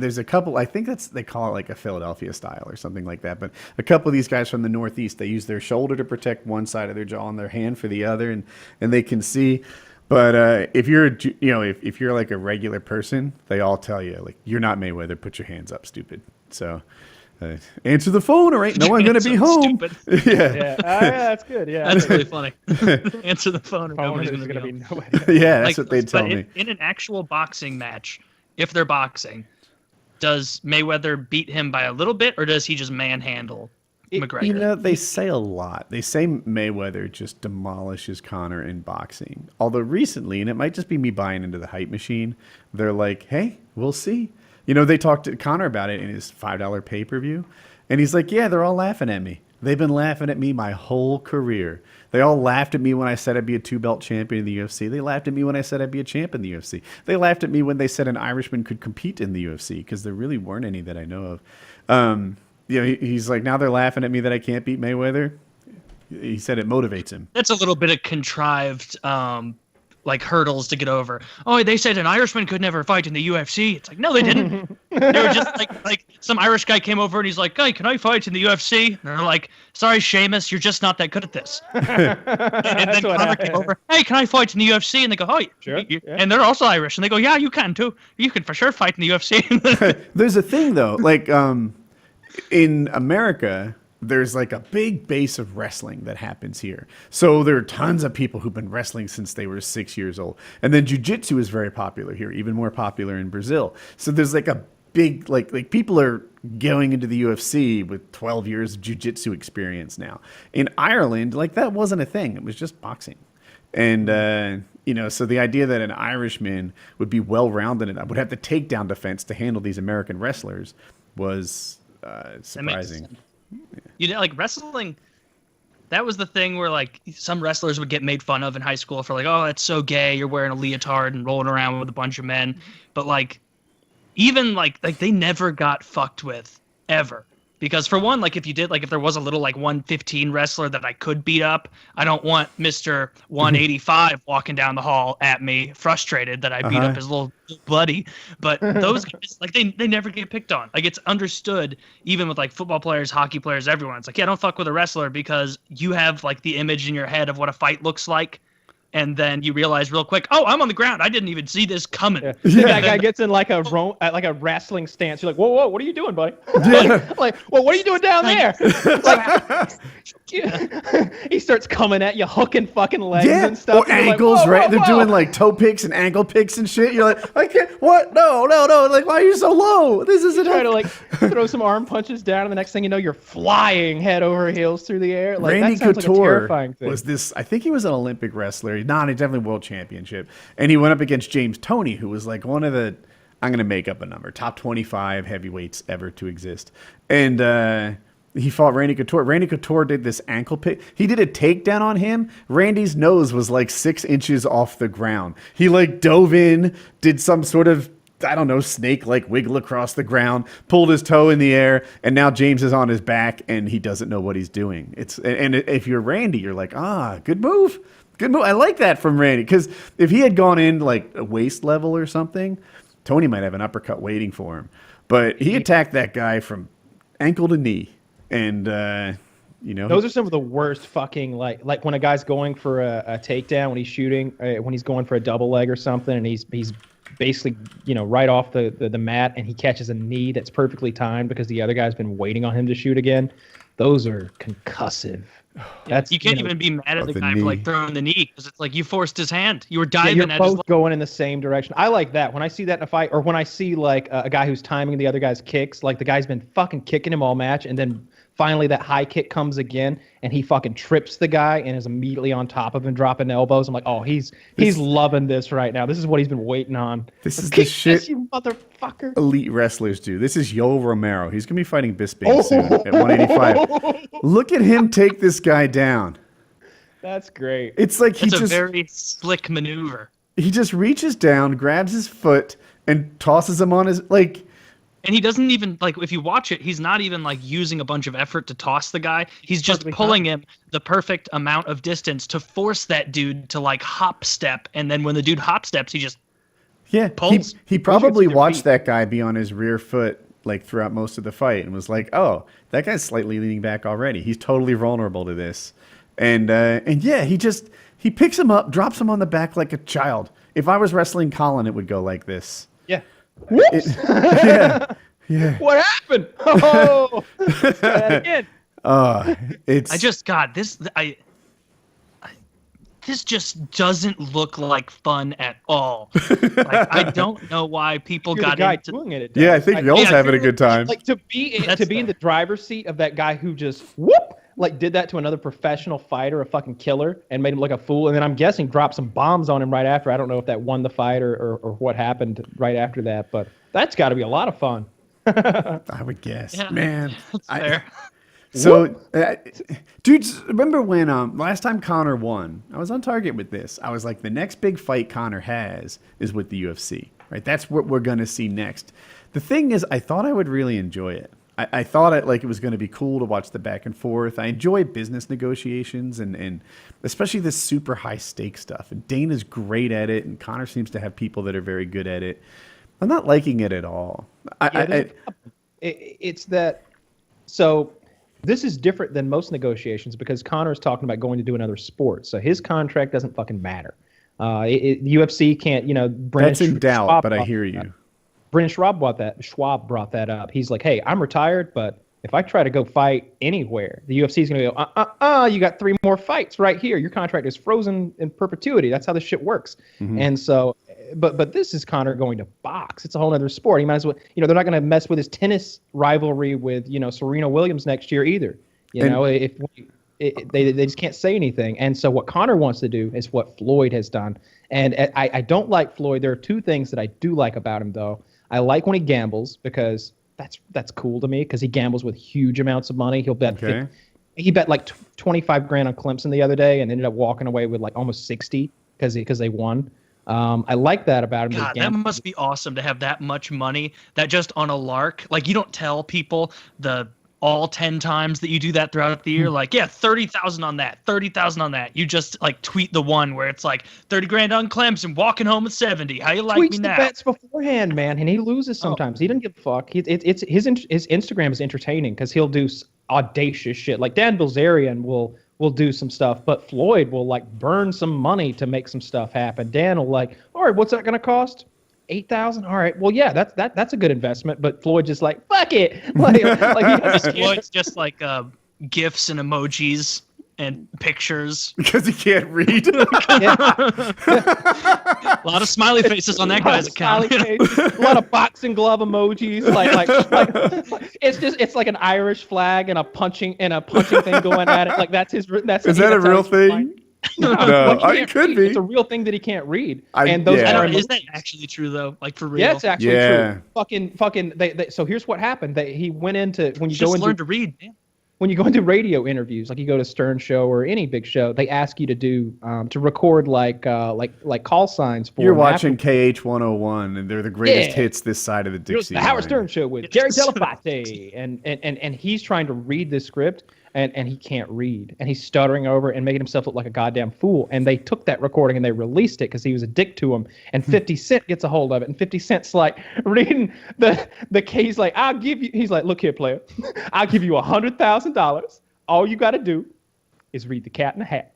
there's a couple. I think they call it like a Philadelphia style or something like that. But a couple of these guys from the Northeast, they use their shoulder to protect one side of their jaw and their hand for the other, and they can see. But if you're, if you're like a regular person, they all tell you like you're not Mayweather. Put your hands up, stupid. So answer the phone, or ain't no one gonna be home. Yeah, that's good. Yeah, that's really funny. Answer the phone, or nobody's gonna be home. Yeah, that's what they tell me. In an actual boxing match, if they're boxing, does Mayweather beat him by a little bit, or does he just manhandle McGregor? They say a lot. They say Mayweather just demolishes Conor in boxing. Although recently, and it might just be me buying into the hype machine, they're like, hey, we'll see. They talked to Conor about it in his $5 pay-per-view. And he's like, yeah, they're all laughing at me. They've been laughing at me my whole career. They all laughed at me when I said I'd be a 2-belt champion in the UFC. They laughed at me when I said I'd be a champ in the UFC. They laughed at me when they said an Irishman could compete in the UFC, because there really weren't any that I know of. He's like, now they're laughing at me that I can't beat Mayweather. He said it motivates him. That's a little bit of contrived, hurdles to get over. Oh, they said an Irishman could never fight in the UFC. It's like, no, they didn't. They were just like some Irish guy came over and he's like, hey, can I fight in the UFC? And they're like, sorry, Sheamus, you're just not that good at this. and then Conor came over, hey, can I fight in the UFC? And they go, oh, sure. Yeah. And they're also Irish. And they go, yeah, you can too. You can for sure fight in the UFC. There's a thing though, like in America, there's like a big base of wrestling that happens here. So there are tons of people who've been wrestling since they were 6 years old. And then jiu-jitsu is very popular here, even more popular in Brazil. So there's like a big, like people are going into the UFC with 12 years of jiu-jitsu experience now. In Ireland, like that wasn't a thing. It was just boxing. And, so the idea that an Irishman would be well-rounded and would have the takedown defense to handle these American wrestlers was surprising. Like wrestling, that was the thing where like some wrestlers would get made fun of in high school for like, oh, that's so gay, you're wearing a leotard and rolling around with a bunch of men. But like even like they never got fucked with ever. Because for one, like if there was a little like 115 wrestler that I could beat up, I don't want Mr. 185 walking down the hall at me frustrated that I beat up his little buddy. But those guys, like they never get picked on. Like it's understood even with like football players, hockey players, everyone. It's like, yeah, don't fuck with a wrestler because you have like the image in your head of what a fight looks like. And then you realize real quick, oh, I'm on the ground. I didn't even see this coming. Yeah. That guy gets in like a wrestling stance. You're like, whoa, what are you doing, buddy? Well, what are you doing down there? He starts coming at you, hooking fucking legs and stuff. Or ankles, like, right? They're doing like toe picks and ankle picks and shit. You're like, I can't. What? No. Like, why are you so low? This isn't. Try to like throw some arm punches down, and the next thing you know, you're flying head over heels through the air. Like Randy that sounds Couture like a terrifying thing. was this. I think he was an Olympic wrestler. Not definitely world championship, and he went up against James Toney, who was like one of the. I'm gonna make up a number. Top 25 heavyweights ever to exist, and. He fought Randy Couture. Randy Couture did this ankle pick. He did a takedown on him. Randy's nose was like 6 inches off the ground. He like dove in, did some sort of, I don't know, snake like wiggle across the ground, pulled his toe in the air, and now James is on his back and he doesn't know what he's doing. And if you're Randy, you're like, good move. Good move. I like that from Randy, because if he had gone in like a waist level or something, Tony might have an uppercut waiting for him. But he attacked that guy from ankle to knee. And, Those are some of the worst fucking, like when a guy's going for a takedown, when he's shooting, when he's going for a double leg or something, and he's basically, right off the mat, and he catches a knee that's perfectly timed because the other guy's been waiting on him to shoot again. Those are concussive. That's You can't even be mad at the the guy knee. for like throwing the knee because it's like you forced his hand. You were Yeah, diving you're at his both going in the same direction. I like that. When I see that in a fight, or when I see like a guy who's timing the other guy's kicks, like the guy's been fucking kicking him all match, and then finally that high kick comes again, and he fucking trips the guy and is immediately on top of him, dropping elbows. I'm like, oh, he's loving this right now. This is what he's been waiting on. This is the Kick shit this, you motherfucker. elite wrestlers do. This is Yoel Romero. He's going to be fighting Bisping soon at 185. Look at him take this guy down. That's great. It's like It's a very slick maneuver. he just reaches down, grabs his foot, and tosses him on his like. And he doesn't even like if you watch it, he's not even like using a bunch of effort to toss the guy. He's just Perfectly pulling him the perfect amount of distance to force that dude to like hop step. And then when the dude hop steps, he just Yeah, Pulls. he probably Those guys watched are that guy be on his rear foot like throughout most of the fight and was like, "Oh, that guy's slightly leaning back already. He's totally vulnerable to this." And yeah, he picks him up, drops him on the back like a child. If I was wrestling Colin, it would go like this. Yeah. Whoops. Yeah. What happened? Oh, try that again. It's I just God, this just doesn't look like fun at all. Like, I don't know why people You're the got guy into doing it. yeah, I think Yoel's yeah, having a good time. Like to be That's to be in the driver's seat of that guy who just like did that to another professional fighter, a fucking killer, and made him look a fool. And then I'm guessing dropped some bombs on him right after. I don't know if that won the fight or what happened right after that, but that's got to be a lot of fun. I would guess, Yeah, man. that's fair. So, dudes, remember when last time Connor won? I was on target with this. I was like, the next big fight Connor has is with the UFC, right? That's what we're gonna see next. The thing is, I thought I would really enjoy it. I thought it was going to be cool to watch the back and forth. I enjoy business negotiations and especially this super high stake stuff. And Dana's great at it, and Connor seems to have people that are very good at it. I'm not liking it at all. It's that. So this is different than most negotiations because Conor is talking about going to do another sport. So his contract doesn't fucking matter. The UFC can't, That's in doubt, but I hear you. Brendan Schwab brought that up. He's like, hey, I'm retired, but if I try to go fight anywhere, the UFC is going to go, you got 3 more fights right here. Your contract is frozen in perpetuity. That's how this shit works. Mm-hmm. And so, but this is Conor going to box. It's a whole other sport. He might as well, they're not going to mess with his tennis rivalry with, Serena Williams next year either. They just can't say anything. And so what Conor wants to do is what Floyd has done. And I don't like Floyd. There are 2 things that I do like about him, though. I like when he gambles because that's cool to me because he gambles with huge amounts of money. He'll bet he bet like 25 grand on Clemson the other day and ended up walking away with like almost 60 because they won. I like that about him. God, that must be awesome to have that much money that just on a lark, like you don't tell people all 10 times that you do that throughout the year, like, yeah, 30,000 on that, 30,000 on that. You just like tweet the one where it's like 30 grand on Clemson, walking home with 70. How you like tweets me the now? bets beforehand, man, and he loses sometimes. He doesn't give a fuck. It's his Instagram is entertaining because he'll do audacious shit. Like Dan Bilzerian will do some stuff, but Floyd will like burn some money to make some stuff happen. Dan will like, all right, what's that gonna cost? 8,000. All right. Well, yeah, that's a good investment. But Floyd just like fuck it. Like Floyd's just like gifs and emojis and pictures. Because he can't read. A lot of smiley faces on that guy's account. A lot of boxing glove emojis. Like it's like an Irish flag and a punching thing going at it. Like that's Is that a real thing? No, it could be. It's a real thing that he can't read. Is that actually true though? Like for real? Yeah, it's actually true. Fucking. So here's what happened. He went into when you go into learn to read. Man. When you go into radio interviews, like you go to Stern Show or any big show, they ask you to do to record like call signs for. You're watching KH101, and they're the greatest hits this side of the Dixie. The Howard Stern Show with Gary Delafate, and he's trying to read this script. and he can't read, and he's stuttering over and making himself look like a goddamn fool. And they took that recording and they released it because he was a dick to him. And 50 Cent gets a hold of it, and 50 Cent's like reading the case, like, I'll give you. He's like, look here, player, I'll give you $100,000. All you got to do is read The Cat in the Hat.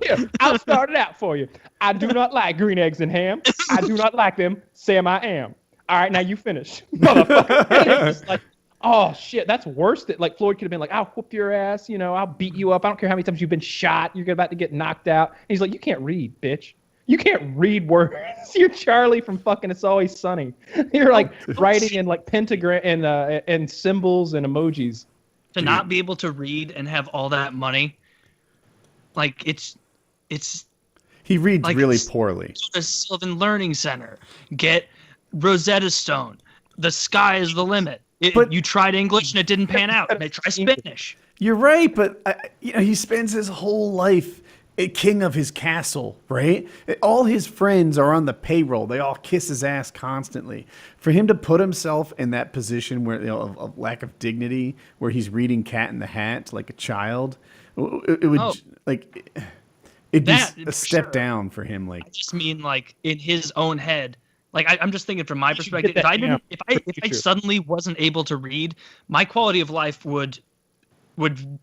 Here, I'll start it out for you. I do not like green eggs and ham. I do not like them. Sam, I am. All right, now you finish, motherfucker. And it's just like, oh shit, that's worse. That like Floyd could have been like, I'll whoop your ass, I'll beat you up. I don't care how many times you've been shot. You're about to get knocked out. And he's like, you can't read, bitch. You can't read words. You're Charlie from fucking It's Always Sunny. You're like writing in like pentagram and symbols and emojis. To not be able to read and have all that money, like it's He reads like really poorly. the Sylvan Learning Center, get Rosetta Stone. The sky is the limit. But- You tried English and it didn't pan out. Try Spanish. You're right, but he spends his whole life a king of his castle, right? All his friends are on the payroll. They all kiss his ass constantly. For him to put himself in that position where of lack of dignity, where he's reading Cat in the Hat like a child, it would it'd be That, a for step sure. down for him. Like I just mean like in his own head. Like I'm just thinking from my should perspective. get that down If for the I future. suddenly wasn't able to read, my quality of life would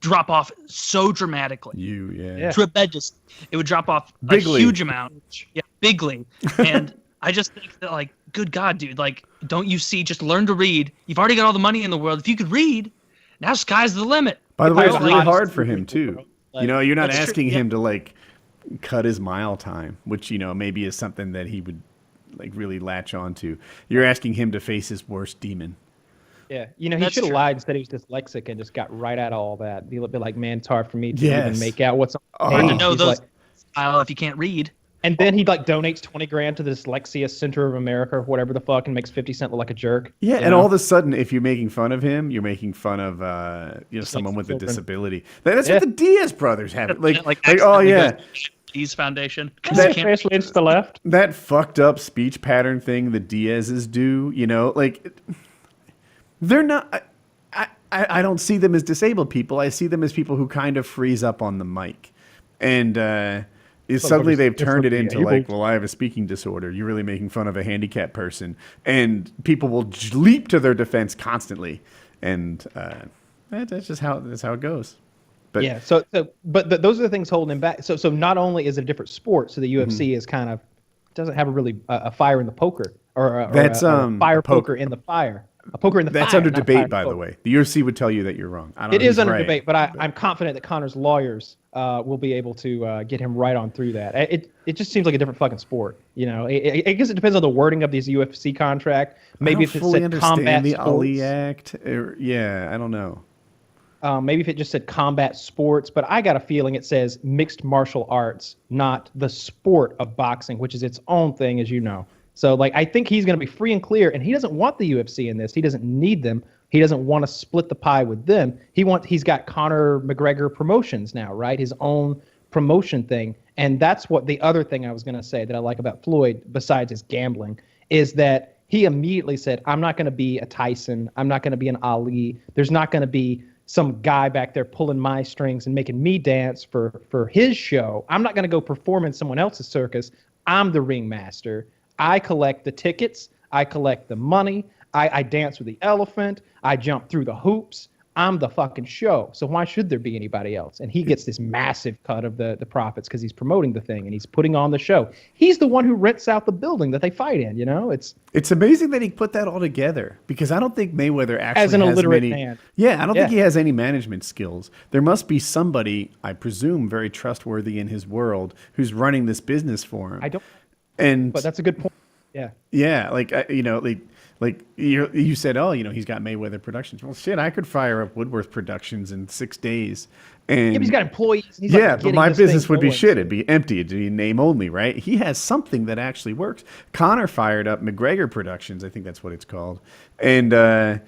drop off so dramatically. Yeah. Tremendous. It would drop off Bigly. a huge amount. Yeah, bigly. And I just think that, like, good God, dude, like, don't you see? Just learn to read. You've already got all the money in the world. If you could read, now sky's the limit. By the way, I it's was really honest hard with for you, him too. like, You're not that's true, asking yeah. him to like cut his mile time, which maybe is something that he would like really latch onto. You're asking him to face his worst demon. Yeah, he That's should have true. lied and said he was dyslexic and just got right out of all that. He'll be like, man, it's hard for me to Yes. even make out what's on the Oh. Hard to page." know He's those like- style if you can't read. and then he like donates 20 grand to the Dyslexia Center of America or whatever the fuck and makes 50 Cent look like a jerk. Yeah, you and know? all of a sudden, if you're making fun of him, you're making fun of someone with a children. disability. That's Yeah. what the Diaz brothers have. Like oh accidentally yeah, goes to Ease Foundation. 'Cause That- you can't Especially to the left. that fucked up speech pattern thing the Diaz's do. They're not. I don't see them as disabled people. I see them as people who kind of freeze up on the mic, and suddenly they've turned it into like, well, I have a speaking disorder. You're really making fun of a handicapped person, and people will leap to their defense constantly, and that's just how it goes. But Yeah. But those are the things holding him back. So not only is it a different sport, so the UFC is kind of doesn't have a really a fire in the poker or a fire poker in the fire. A poker in the that's fire. under not debate, fire by the poker. way. The UFC would tell you that you're wrong. I don't It know is who's under right. debate, but I'm confident that Connor's lawyers will be able to get him right on through that. It just seems like a different fucking sport. I guess it depends on the wording of this UFC contract. Maybe I if don't it fully said understand combat the sports. Ali Act. I don't know. Maybe if it just said combat sports, but I got a feeling it says mixed martial arts, not the sport of boxing, which is its own thing, as you know. So, like, I think he's going to be free and clear, and he doesn't want the UFC in this. He doesn't need them. He doesn't want to split the pie with them. He's got Conor McGregor Promotions now, right? His own promotion thing, and that's what the other thing I was going to say that I like about Floyd, besides his gambling, is that he immediately said, "I'm not going to be a Tyson. I'm not going to be an Ali. There's not going to be some guy back there pulling my strings and making me dance for his show. I'm not going to go perform in someone else's circus. I'm the ringmaster. I collect the tickets. I collect the money. I dance with the elephant. I jump through the hoops. I'm the fucking show. So why should there be anybody else?" And he gets this massive cut of the profits because he's promoting the thing and he's putting on the show. He's the one who rents out the building that they fight in. It's amazing that he put that all together because I don't think Mayweather actually As an has illiterate many. man. Yeah, I don't think Yeah. he has any management skills. There must be somebody, I presume, very trustworthy in his world who's running this business for him. I don't. And But that's a good point. Yeah. yeah, like you said, he's got Mayweather Productions. Well, shit, I could fire up Woodworth Productions in 6 days. And Yeah, but he's got employees. And he's yeah, like but getting my this business thing would be going. shit. It'd be empty. It'd be name only, right? He has something that actually works. Connor fired up McGregor Productions. I think that's what it's called. And, but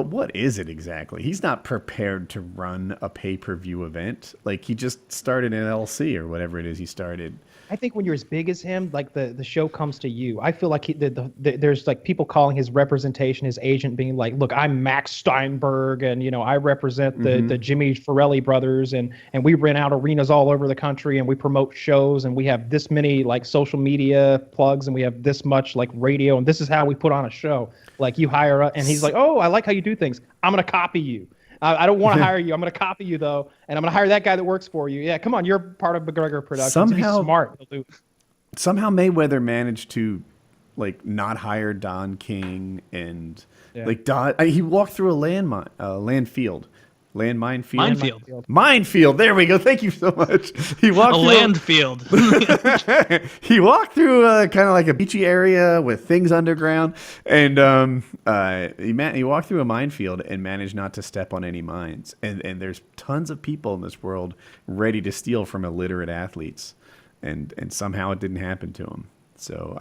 what is it exactly? He's not prepared to run a pay-per-view event. Like, he just started an LLC or whatever it is he started. I think when you're as big as him, like the show comes to you. I feel like there's like people calling his representation, his agent being like, look, I'm Max Steinberg, and I represent the Jimmy Farrelly brothers, and we rent out arenas all over the country, and we promote shows, and we have this many like social media plugs, and we have this much like radio, and this is how we put on a show. Like you hire us, and he's like, oh, I like how you do things. I'm gonna copy you. I don't want to hire you. I'm going to copy you, though, and I'm going to hire that guy that works for you. Yeah, come on. You're part of McGregor Productions. Somehow, he's smart. Somehow Mayweather managed to, like, not hire Don King and, like, he walked through Minefield. There we go. Thank you so much. He walked through landfield. He walked through kind of like a beachy area with things underground, and he walked through a minefield and managed not to step on any mines. And there's tons of people in this world ready to steal from illiterate athletes, and somehow it didn't happen to him. So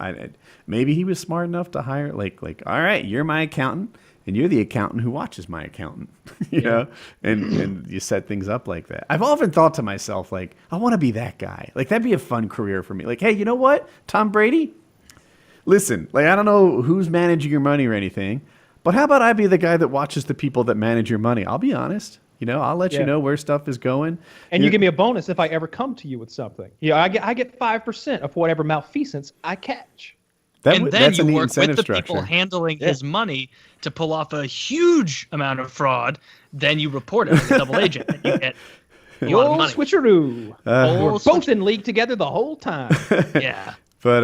maybe he was smart enough to hire like all right, you're my accountant. And you're the accountant who watches my accountant, you know, and you set things up like that. I've often thought to myself, like, I want to be that guy. Like, that'd be a fun career for me. Like, hey, you know what, Tom Brady? Listen, like, I don't know who's managing your money or anything, but how about I be the guy that watches the people that manage your money? I'll be honest. I'll let you know where stuff is going. And you give me a bonus if I ever come to you with something. I get 5% of whatever malfeasance I catch. And then you work with the people handling his money to pull off a huge amount of fraud. Then you report it as a double agent, and you get a lot of money. Switcheroo. We're both in league together the whole time. Yeah. But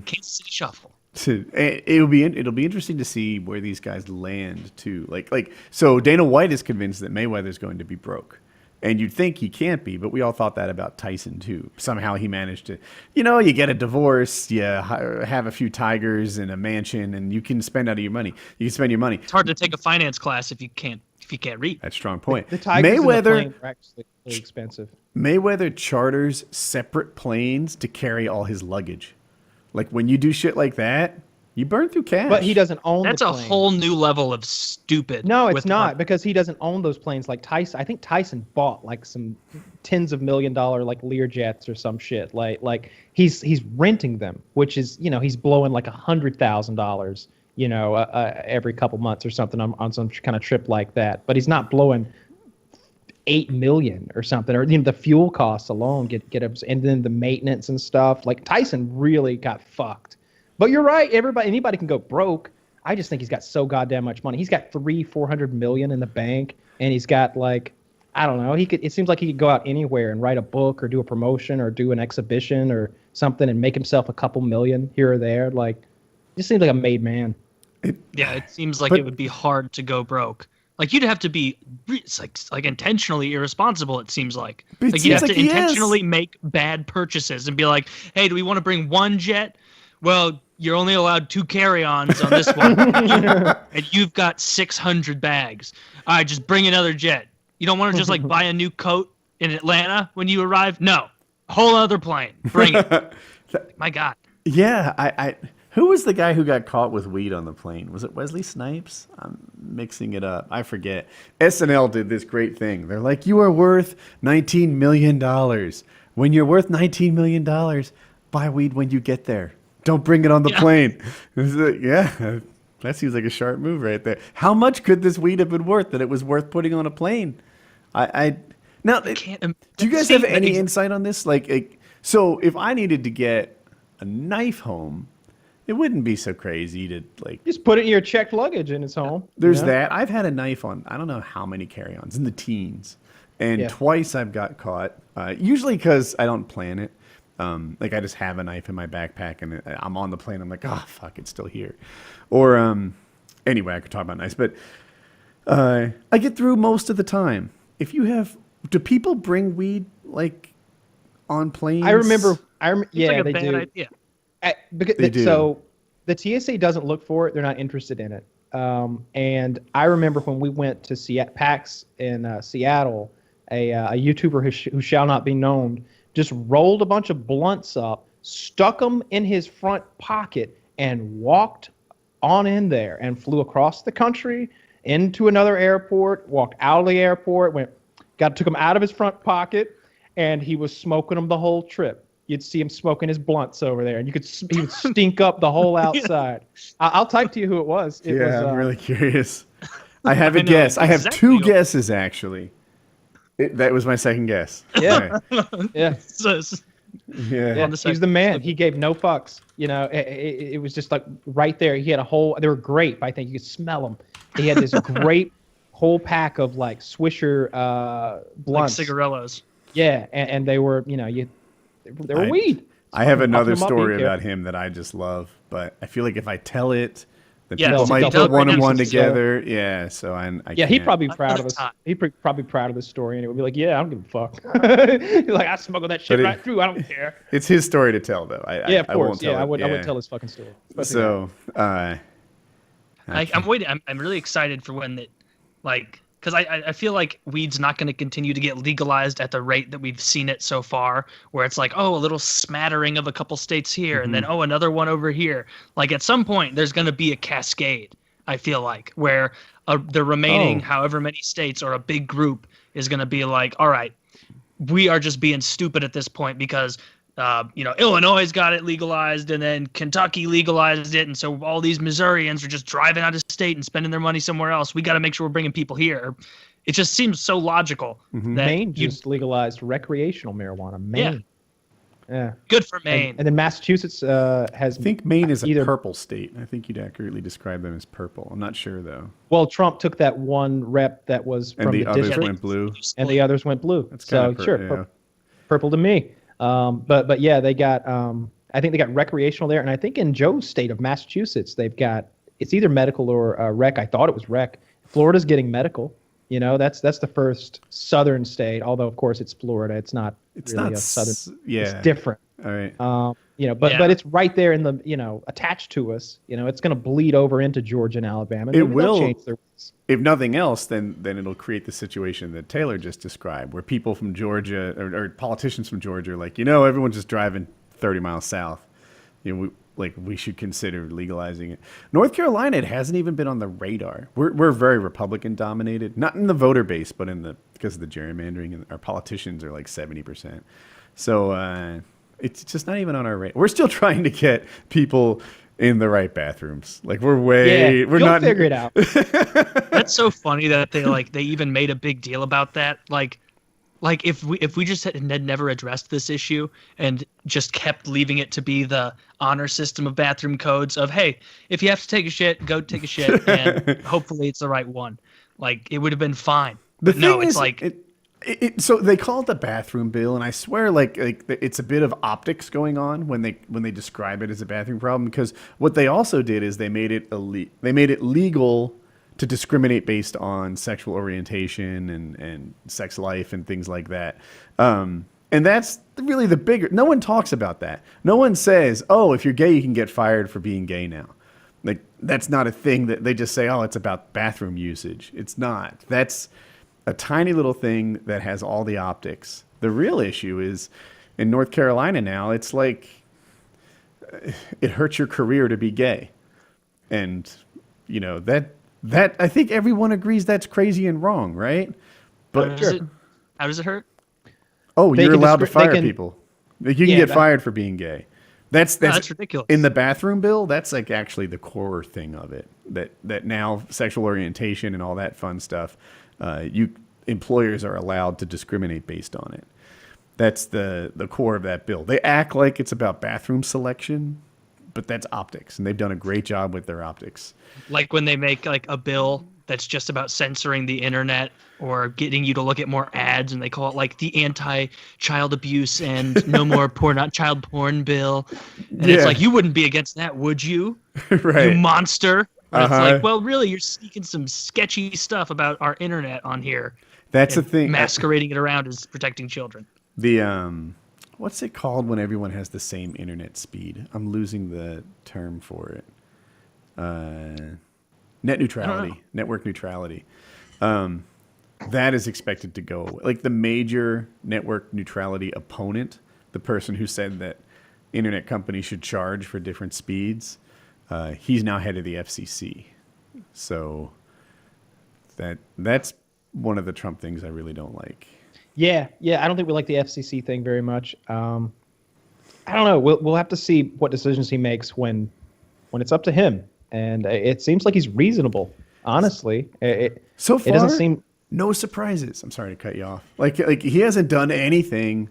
Kansas City Shuffle. It'll be interesting to see where these guys land too. Like so Dana White is convinced that Mayweather's going to be broke. And you'd think he can't be, but we all thought that about Tyson, too. Somehow he managed to, you get a divorce, you have a few tigers and a mansion, and you can spend out of your money. You can spend your money. It's hard to take a finance class if you can't read. That's a strong point. The tigers and the plane are actually really expensive. Mayweather charters separate planes to carry all his luggage. Like, when you do shit like that, you burn through cash. But he doesn't own That's the a plane. whole new level of stupid. No, it's not, because he doesn't own those planes like Tyson. I think Tyson bought like some tens of $1 million like Learjets or some shit. Like he's renting them, which is, he's blowing like $100,000, every couple months or something on some kind of trip like that. But he's not blowing $8 million or something, or the fuel costs alone get up, and then the maintenance and stuff. Like Tyson really got fucked. But you're right. Anybody can go broke. I just think he's got so goddamn much money. He's got $400 million in the bank, and he's got like, I don't know. It seems like he could go out anywhere and write a book or do a promotion or do an exhibition or something and make himself a couple million here or there. Like, just seems like a made man. It seems like it would be hard to go broke. Like you'd have to be, it's like intentionally irresponsible. It seems like you'd have to intentionally make bad purchases and be like, hey, do we want to bring one jet? Well, you're only allowed 2 carry-ons on this one, and you've got 600 bags. All right, just bring another jet. You don't want to just like buy a new coat in Atlanta when you arrive? No, whole other plane. Bring it. My God. Yeah, who was the guy who got caught with weed on the plane? Was it Wesley Snipes? I'm mixing it up. I forget. SNL did this great thing. They're like, you are worth $19 million. When you're worth $19 million, buy weed when you get there. Don't bring it on the plane. Yeah, that seems like a sharp move right there. How much could this weed have been worth that it was worth putting on a plane? Now, do you guys have any insight on this? So if I needed to get a knife home, it wouldn't be so crazy to just put it in your checked luggage and it's home. There's that. I've had a knife on, I don't know how many carry-ons, in the teens. And twice I've got caught, usually because I don't plan it. I just have a knife in my backpack and I'm on the plane. I'm like, oh, fuck, it's still here. Or, anyway, I could talk about knives, but I get through most of the time. Do people bring weed on planes? I remember, they do. Idea. They do. So the TSA doesn't look for it. They're not interested in it. And I remember when we went to PAX in Seattle, a YouTuber who shall not be named just rolled a bunch of blunts up, stuck them in his front pocket, and walked on in there and flew across the country into another airport, walked out of the airport, took them out of his front pocket, and he was smoking them the whole trip. you'd see him smoking his blunts over there, and he would stink up the whole outside. I'll type to you who it was. It was, I'm really curious. I have a I know guess. I have exactly two who- guesses actually. that was my second guess. Yeah. Okay. Yeah. So, Yeah. Yeah, the he was the man. He gave no fucks. You know, it was just like right there. He had a whole. They were grape. I think you could smell them. He had this grape whole pack of like Swisher like blunts. cigarillos. Yeah, and they were, you know, they were I- weed. I have another Puffing 'em up, story you care. about him that I just love, but I feel like if I tell it, then Yeah, people no, might no, put one and one Redemption's together. Yeah, so I Yeah, he'd can't. probably be I proud put of a us. tie. Probably proud of this story, and it would be like, yeah, I don't give a fuck. He's like, I smuggled that shit But it- right through. I don't care. It's his story to tell, though. Yeah, of I course. won't tell Yeah, it. I wouldn't tell his fucking story. Especially So, I'm waiting. I'm really excited for when that, like, because I feel like weed's not going to continue to get legalized at the rate that we've seen it so far, where it's like, oh, a little smattering of a couple states here, and then oh, another one over here. Like at some point, there's going to be a cascade. I feel like where the remaining Oh. however many states or a big group is going to be like, all right, we are just being stupid at this point because Illinois got it legalized and then Kentucky legalized it, and so all these Missourians are just driving out of state and spending their money somewhere else. We got to make sure we're bringing people here. It just seems so logical that Maine you just legalized recreational marijuana. Maine. Yeah. good for Maine. And then Massachusetts has. I think Maine is a either- purple state. I think you'd accurately describe them as purple. I'm not sure though. Well, Trump took that one rep that was And from the the others district, went blue. and the others went blue. That's So kind of sure, purple to me. But yeah, they got. I think they got recreational there, and I think in Joe's state of Massachusetts, they've got. It's either medical or rec. I thought it was rec. Florida's getting medical. You know, that's the first southern state. Although of course it's Florida. It's not. It's really not. a southern. Yeah. It's different. All right. But Yeah. but it's right there in the attached to us. It's going to bleed over into Georgia and Alabama. Maybe they'll will. change their ways. If nothing else, then it'll create the situation that Taylor just described, where people from Georgia or politicians from Georgia are like, everyone's just driving 30 miles south. We should consider legalizing it. North Carolina, it hasn't even been on the radar. We're very Republican dominated, not in the voter base, but because of the gerrymandering, and our politicians are like 70%. So it's just not even on our radar. We're still trying to get people in the right bathrooms. Like we're You'll not figure it out. That's so funny that they even made a big deal about that. Like if we just had never addressed this issue and just kept leaving it to be the honor system of bathroom codes of, hey, if you have to take a shit, go take a shit, and hopefully it's the right one. Like it would have been fine. The But no, thing it's is, like so they call it the bathroom bill, and I swear, like it's a bit of optics going on when they describe it as a bathroom problem. Because what they also did is they made it legal to discriminate based on sexual orientation and sex life and things like that. And that's really the bigger. No one talks about that. No one says, "Oh, if you're gay, you can get fired for being gay now." Like that's not a thing that they just say, "Oh, it's about bathroom usage." It's not. That's a tiny little thing that has all the optics. The real issue is in North Carolina now, it's like it hurts your career to be gay. And, that I think everyone agrees that's crazy and wrong, right? But, how does it hurt? oh, They you're can allowed to they fire can- people. Like, you can Yeah, get that- fired for being gay. That's ridiculous. In the bathroom bill, that's like actually the core thing of it. That now sexual orientation and all that fun stuff, employers are allowed to discriminate based on it. That's the core of that bill. They act like it's about bathroom selection, but that's optics, and they've done a great job with their optics. Like when they make like a bill that's just about censoring the internet or getting you to look at more ads, and they call it like the anti-child abuse and no more child porn bill. And Yeah. it's like, you wouldn't be against that, would you? Right. You monster. And It's Uh-huh. like, well, really, you're sneaking some sketchy stuff about our internet on here. That's the and thing. Masquerading it around as protecting children. The what's it called when everyone has the same internet speed? I'm losing the term for it. Net neutrality, network neutrality. That is expected to go away. Like the major network neutrality opponent, the person who said that internet companies should charge for different speeds, he's now head of the FCC. So that's one of the Trump things I really don't like. Yeah. I don't think we like the FCC thing very much. I don't know. We'll have to see what decisions he makes when it's up to him. And it seems like he's reasonable. Honestly, So far, it doesn't seem. no surprises. I'm sorry to cut you off. Like he hasn't done anything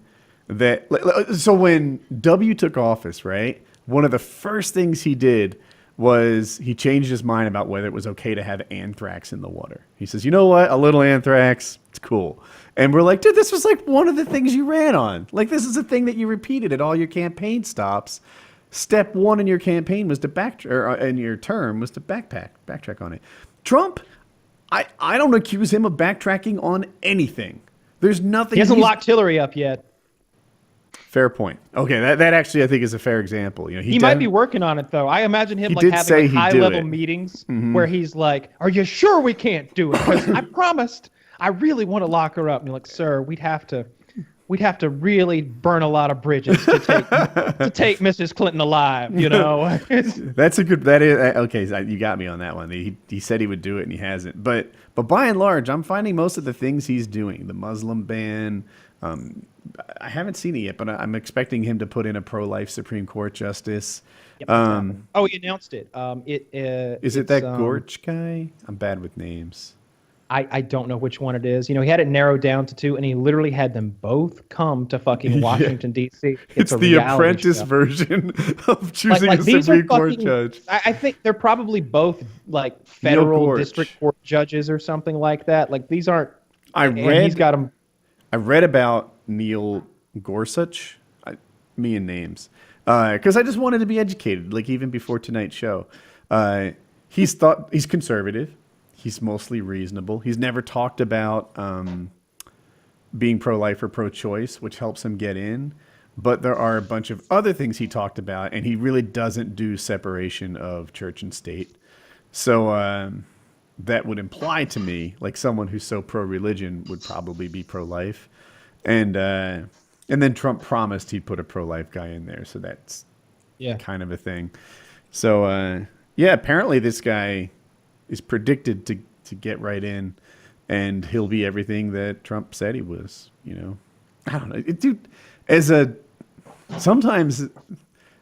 that. So when W took office, right? One of the first things he did was he changed his mind about whether it was okay to have anthrax in the water. He says, you know what? A little anthrax, it's cool. And we're like, dude, this was like one of the things you ran on. Like, this is a thing that you repeated at all your campaign stops. Step one in your campaign was to in your term was to backtrack on it. Trump, I don't accuse him of backtracking on anything. There's nothing. He hasn't locked Hillary up yet. Fair point. Okay, that actually I think is a fair example. You know, He might be working on it though. I imagine him He like did having say like, he'd high do level it. meetings where he's like, "Are you sure we can't do it? Because I promised. I really want to lock her up." And you're like, "Sir, we'd have to really burn a lot of bridges to take Mrs. Clinton alive." You know. That's a good. That is okay. You got me on that one. He said he would do it and he hasn't. But by and large, I'm finding most of the things he's doing, the Muslim ban. I haven't seen it yet, but I'm expecting him to put in a pro-life Supreme Court justice. Yep, he announced it. Is it that Gorch guy? I'm bad with names. I don't know which one it is. You know, he had it narrowed down to two, and he literally had them both come to fucking Washington, D.C. It's a the reality Apprentice show. version of choosing a these Supreme are Court fucking, judge. I think they're probably both like federal Gorch. district court judges or something like that. Like these aren't. I He's got them. read about Neil Gorsuch, me and names, because I just wanted to be educated, like even before tonight's show. He's conservative. He's mostly reasonable. He's never talked about being pro-life or pro-choice, which helps him get in. But there are a bunch of other things he talked about, and he really doesn't do separation of church and state. So that would imply to me, like someone who's so pro-religion would probably be pro-life. And then Trump promised he'd put a pro-life guy in there, so that's kind of a thing. So apparently this guy is predicted to get right in, and he'll be everything that Trump said he was. You know, I don't know, dude. Sometimes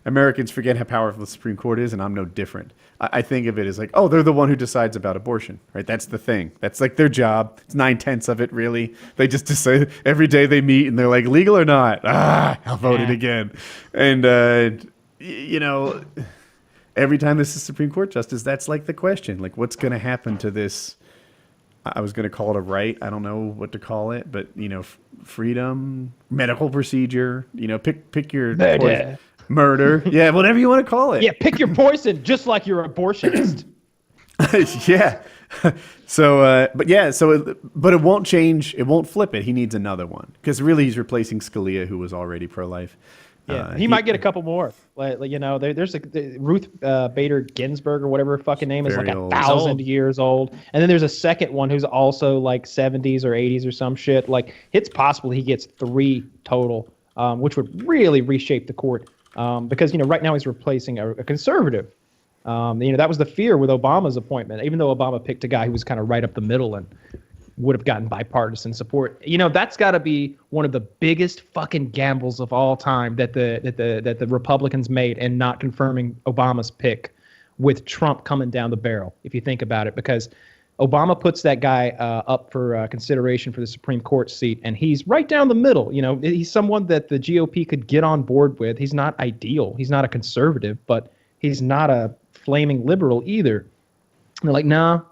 Americans forget how powerful the Supreme Court is, and I'm no different. I think of it as like, oh, they're the one who decides about abortion, right? That's the thing. That's like their job. It's 9/10 of it, really. They just decide every day they meet, and they're like, legal or not? I'll vote it again. And you know, every time this is Supreme Court justice, that's like the question, like what's going to happen to this? I was going to call it a right. I don't know what to call it, but you know, freedom, medical procedure. You know, pick your murder. Yeah, whatever you want to call it. Yeah, pick your poison, just like your abortionist. Yeah. So, but it won't change. It won't flip it. He needs another one because really he's replacing Scalia, who was already pro-life. Yeah, he might get a couple more. Like you know, there's Ruth Bader Ginsburg or whatever her fucking name is, Very like old. 1,000 years old. And then there's a second one who's also like 70s or 80s or some shit. Like it's possible he gets 3 total, which would really reshape the court. Because you know, right now he's replacing a conservative. You know, that was the fear with Obama's appointment. Even though Obama picked a guy who was kind of right up the middle and would have gotten bipartisan support. You know, that's got to be one of the biggest fucking gambles of all time that the Republicans made in not confirming Obama's pick with Trump coming down the barrel, if you think about it, because Obama puts that guy up for consideration for the Supreme Court seat, and he's right down the middle. You know, he's someone that the GOP could get on board with. He's not ideal. He's not a conservative, but he's not a flaming liberal either. And they're like, nah.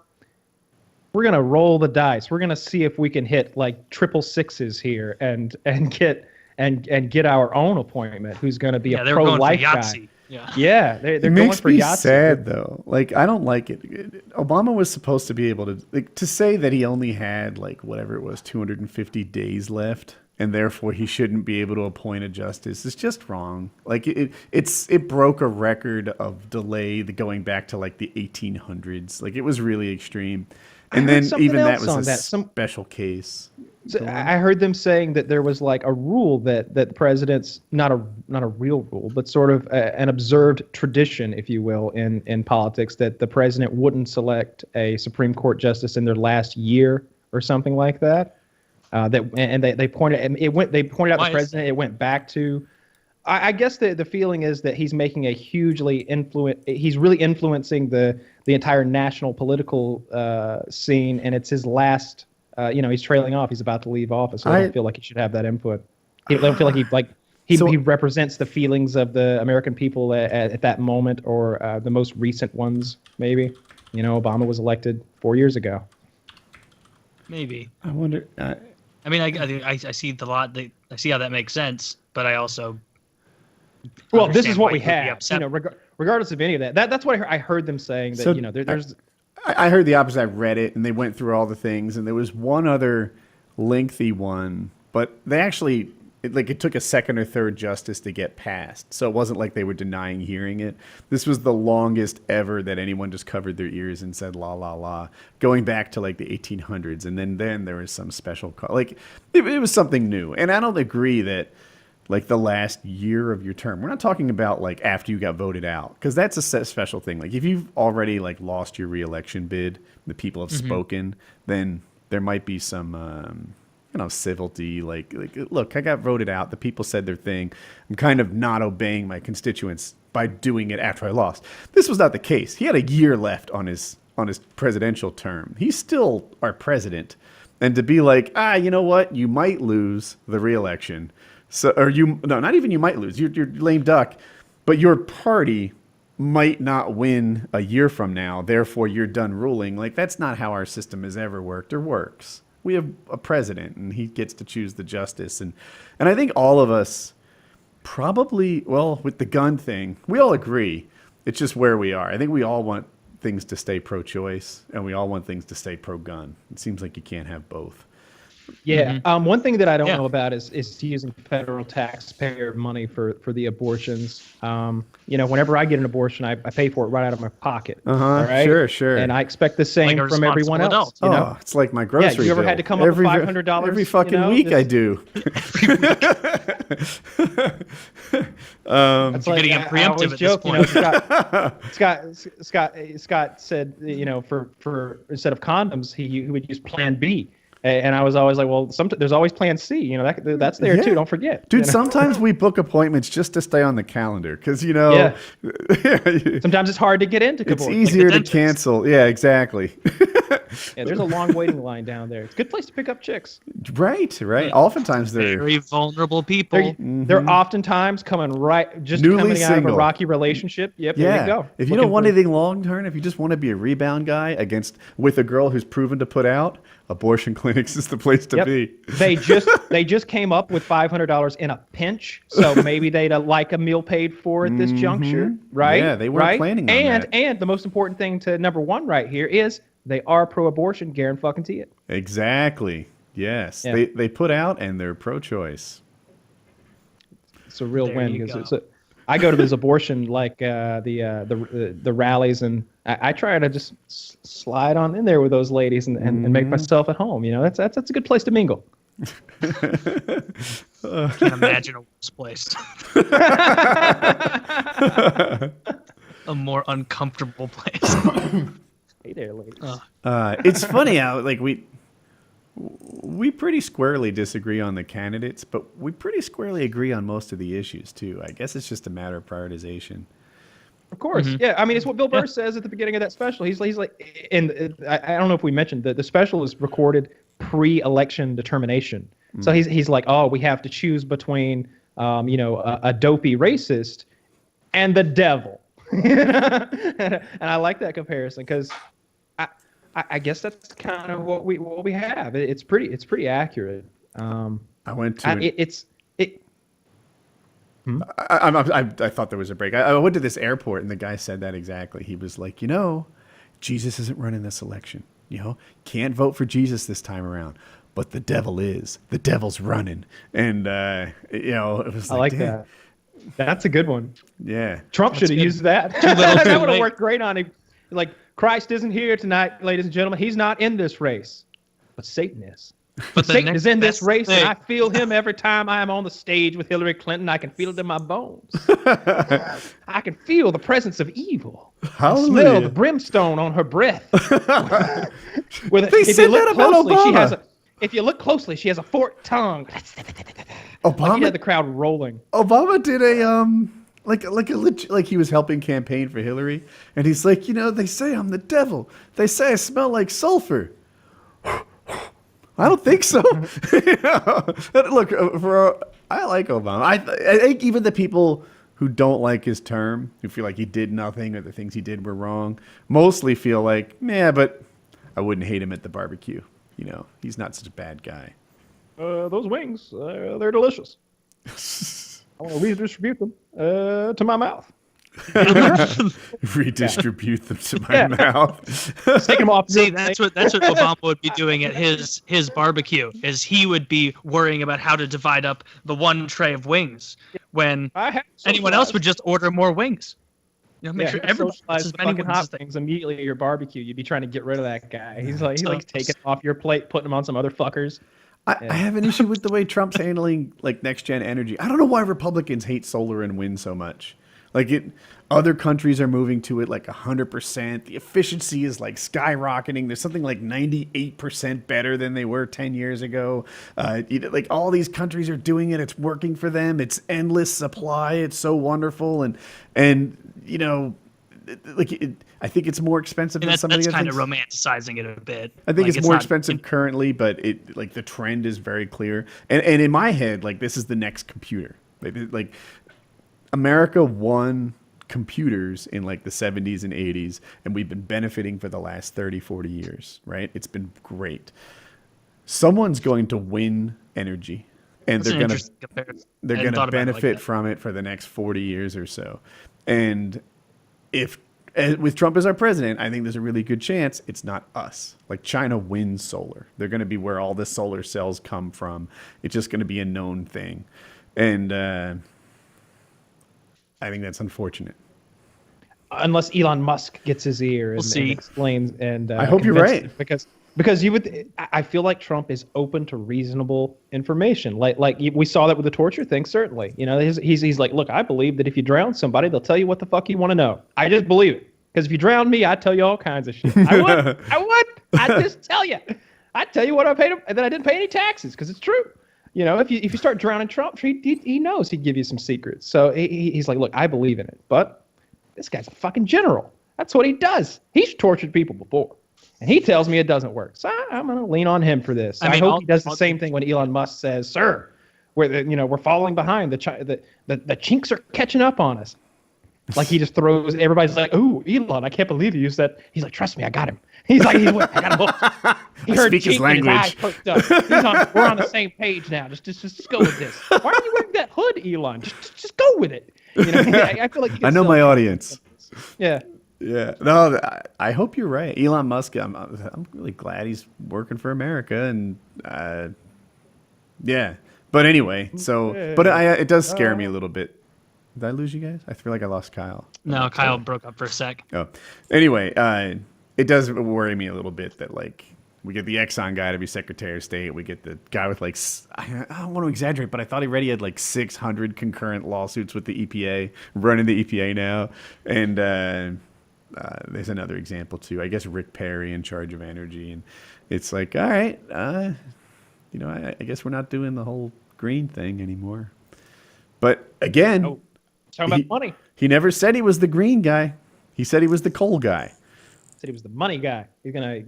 We're gonna roll the dice. We're gonna see if we can hit like 666s here and get our own appointment. Who's gonna be a pro-life guy? Yeah, they're going for Yahtzee. It makes me sad though. Like I don't like it. Obama was supposed to be able to say that he only had like whatever it was 250 days left, and therefore he shouldn't be able to appoint a justice. It's just wrong. Like it broke a record of delay going back to like the 1800s. Like it was really extreme. And then even that was a special case. So I heard them saying that there was like a rule that the president's not a real rule, but sort of an observed tradition, if you will, in politics, that the president wouldn't select a Supreme Court justice in their last year or something like that. They pointed out the president. It went back to I guess the feeling is that he's making a he's really influencing the entire national political scene, and it's his last. He's trailing off. He's about to leave office. So I don't feel like he should have that input. I don't feel like he represents the feelings of the American people at that moment, or the most recent ones, maybe. Obama was elected 4 years ago. Maybe. I wonder. I mean, I see I see how that makes sense, but I also. Well, this is what we have. have. Regardless of any of that. That's what I heard them saying. That there's. I heard the opposite. I read it, and they went through all the things, and there was one other lengthy one, but they actually it took a second or third justice to get passed, so it wasn't like they were denying hearing it. This was the longest ever that anyone just covered their ears and said la la la, going back to like the 1800s, and then there was some special it was something new. And I don't agree that like the last year of your term. We're not talking about like after you got voted out, because that's a special thing. Like if you've already like lost your reelection bid, the people have spoken, then there might be some civility. Like look, I got voted out. The people said their thing. I'm kind of not obeying my constituents by doing it after I lost. This was not the case. He had a year left on his presidential term. He's still our president, and to be like, you know what, you might lose the reelection. So, not even you might lose. You're lame duck, but your party might not win a year from now. Therefore, you're done ruling. Like that's not how our system has ever worked or works. We have a president, and he gets to choose the justice. And I think all of us probably, with the gun thing, we all agree. It's just where we are. I think we all want things to stay pro-choice, and we all want things to stay pro-gun. It seems like you can't have both. Yeah. One thing that I don't know about is using federal taxpayer money for the abortions. Whenever I get an abortion, I pay for it right out of my pocket. All right? Sure. And I expect the same Like from everyone else. adult, It's like my grocery you ever bill. had to come up with $500? Every fucking week I do. It's You're getting preemptive at this point. Scott said, for instead of condoms, he would use Plan B. And I was always like, well, there's always Plan C. That's there too. Don't forget, dude. Sometimes we book appointments just to stay on the calendar because sometimes it's hard to get into. It's easier to cancel. Yeah, exactly. Yeah, there's a long waiting line down there. It's a good place to pick up chicks. Right. Oftentimes they're very vulnerable people. They're oftentimes coming coming out of a rocky relationship. Yep. Yeah. There you go. If you don't want anything long term, if you just want to be a rebound guy with a girl who's proven to put out, abortion clinics is the place to be. They just came up with $500 in a pinch, so maybe they'd like a meal paid for at this juncture, right? Yeah, they weren't planning on that. And the most important thing to number one right here is they are pro-abortion, guarantee it. Exactly. Yes, Yeah. they put out and they're pro-choice. It's a real There win you because go. I go to this abortion the rallies, and I try to just slide on in there with those ladies and make myself at home. That's a good place to mingle. Can't imagine a worse place. A more uncomfortable place. Hey there, ladies. It's funny how we pretty squarely disagree on the candidates, but we pretty squarely agree on most of the issues too. I guess it's just a matter of prioritization. Of course, yeah. I mean, it's what Bill Burr says at the beginning of that special. He's like, and I don't know if we mentioned that the special is recorded pre-election determination. So he's like, oh, we have to choose between, a dopey racist and the devil. And I like that comparison because I guess that's kind of what we have. It's pretty accurate. I went to. I thought there was a break. I went to this airport and the guy said that exactly. He was like, Jesus isn't running this election. Can't vote for Jesus this time around, but the devil is. The devil's running, and it was. I like that. That's a good one. Yeah, Trump should have used that. That would have worked great on him. Like, Christ isn't here tonight, ladies and gentlemen. He's not in this race, but Satan is. But Satan is in this race, and I feel him every time I am on the stage with Hillary Clinton. I can feel it in my bones. I can feel the presence of evil. I smell the brimstone on her breath. They said that about Obama. if you look closely, she has a forked tongue. Like Obama he had the crowd rolling. Obama did a like he was helping campaign for Hillary, and he's like, they say I'm the devil. They say I smell like sulfur. I don't think so. Look, I like Obama. I think even the people who don't like his term, who feel like he did nothing or the things he did were wrong, mostly feel like, yeah, but I wouldn't hate him at the barbecue. He's not such a bad guy. Those wings, they're delicious. I want to redistribute them to my mouth. Redistribute them to my mouth. Take them off. See, that's what Obama would be doing at his barbecue. Is he would be worrying about how to divide up the one tray of wings when anyone else would just order more wings. Make sure everyone gets as many fucking hot wings immediately at your barbecue. You'd be trying to get rid of that guy. He likes taking them off your plate, putting them on some other fuckers. I have an issue with the way Trump's handling next gen energy. I don't know why Republicans hate solar and wind so much. Other countries are moving to it 100%. The efficiency is skyrocketing. There's something 98% better than they were 10 years ago. All these countries are doing it. It's working for them. It's endless supply. It's so wonderful. And I think it's more expensive than some of the other kind of things. romanticizing it a bit. I think it's more expensive currently, but the trend is very clear. And in my head, this is the next computer. America won computers in the 70s and 80s, and we've been benefiting for the last 30, 40 years, right? It's been great. Someone's going to win energy, and they're going to benefit from it for the next 40 years or so. And with Trump as our president, I think there's a really good chance it's not us. China wins solar. They're going to be where all the solar cells come from. It's just going to be a known thing. And I think that's unfortunate. Unless Elon Musk gets his ear and explains. And I hope you're right. Because I feel like Trump is open to reasonable information. Like we saw that with the torture thing, certainly. He's like, look, I believe that if you drown somebody, they'll tell you what the fuck you want to know. I just believe it. Because if you drown me, I'd tell you all kinds of shit. I would. I'd just tell you. I'd tell you what I paid him, and then I didn't pay any taxes because it's true. If you start drowning Trump, he knows he'd give you some secrets. So he's like, look, I believe in it. But this guy's a fucking general. That's what he does. He's tortured people before. And he tells me it doesn't work. So I'm going to lean on him for this. I hope he does the same thing when Elon Musk says, sir, we're falling behind. The chinks are catching up on us. He just throws, everybody's like, ooh, Elon, I can't believe you used that. He's like, trust me, I got him. He's like, I got him hooked. He heard speak his language. We're on the same page now. Just go with this. Why are you wearing that hood, Elon? Just go with it. I feel like I know my audience. Yeah. Yeah. No, I hope you're right. Elon Musk, I'm really glad he's working for America. And yeah. But anyway, it does scare me a little bit. Did I lose you guys? I feel like I lost Kyle. No, Kyle broke up for a sec. Oh. Anyway, it does worry me a little bit that we get the Exxon guy to be Secretary of State. We get the guy with I don't want to exaggerate, but I thought he already had 600 concurrent lawsuits with the EPA, running the EPA now. And there's another example too. I guess Rick Perry in charge of energy. And it's all right, I guess we're not doing the whole green thing anymore. But again, talking about money. He never said he was the green guy. He said he was the coal guy. He was the money guy. He's gonna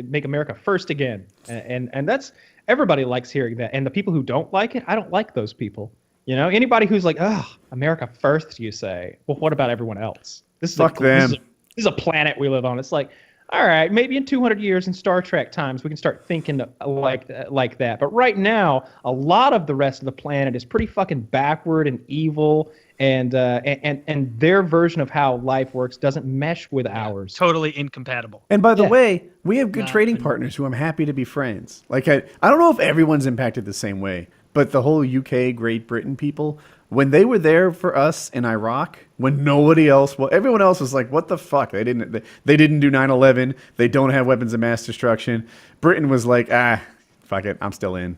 make America first again, and that's, everybody likes hearing that. And the people who don't like it, I don't like those people. Anybody who's like, oh, America first, you say. Well, what about everyone else? Fuck them. This is a planet we live on. It's like, all right, maybe in 200 years in Star Trek times we can start thinking like that. But right now, a lot of the rest of the planet is pretty fucking backward and evil. And their version of how life works doesn't mesh with ours. Totally incompatible. And by the way, we have good trading partners who I'm happy to be friends. I don't know if everyone's impacted the same way, but the whole UK, Great Britain people, when they were there for us in Iraq, when nobody else, everyone else was like, what the fuck? They didn't do 9/11. They don't have weapons of mass destruction. Britain was like, fuck it, I'm still in.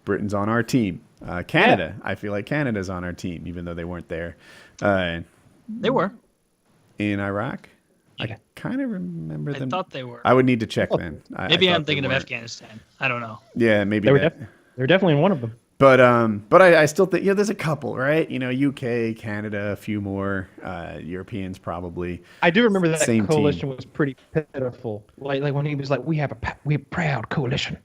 Britain's on our team. Canada, I feel like Canada's on our team, even though they weren't there. They were in Iraq. I kind of remember I them. thought they were. I would need to check then. Maybe I I'm thought they thinking of weren't. Afghanistan. I don't know. Yeah, maybe They were, that. they were definitely in one of them. But I still think there's a couple, right? UK, Canada, a few more Europeans probably. I do remember that Same coalition was pretty pitiful. Like when he was like, we're a proud coalition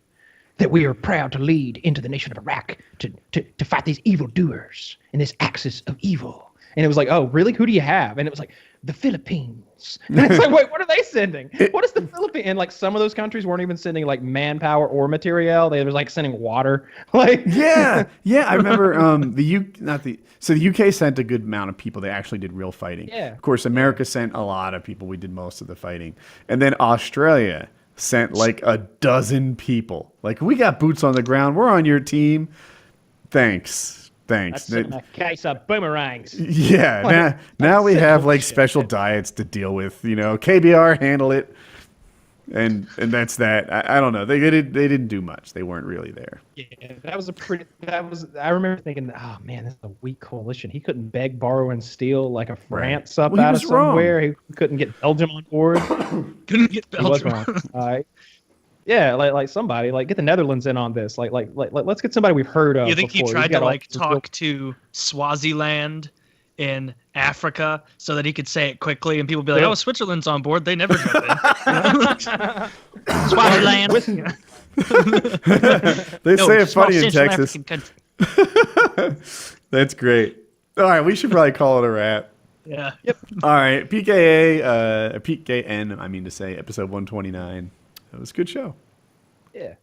that we are proud to lead into the nation of Iraq to fight these evildoers in this axis of evil. And it was like, oh, really? Who do you have? And it was like, the Philippines. And it's like, wait, what are they sending? What is the Philippines? And like some of those countries weren't even sending like manpower or material. They were like sending water. Like Yeah. I remember the UK sent a good amount of people. They actually did real fighting. Yeah. Of course, America sent a lot of people. We did most of the fighting. And then Australia sent like a dozen people. Like, we got boots on the ground. We're on your team. Thanks. that's a case of boomerangs. Yeah, now we sick have like bullshit. special diets to deal with. KBR handle it, and that's that. I don't know. They didn't do much. They weren't really there. Yeah, I remember thinking, oh man, this is a weak coalition. He couldn't beg, borrow, and steal like a France up Well, he out of was wrong. somewhere. He couldn't get Belgium on board. Couldn't get He was Belgium. wrong. Yeah, like somebody, like get the Netherlands in on this. Like let's get somebody we've heard of. You think he before. He's tried to got all like this talk to Swaziland in Africa so that he could say it quickly and people would be like, Yeah. "Oh, Switzerland's on board. They never jump in." Swaziland. They No, say it small funny in Central Texas. African country. That's great. All right, we should probably call it a wrap. Yeah. All right, PKN. I mean to say, episode 129. It was a good show. Yeah.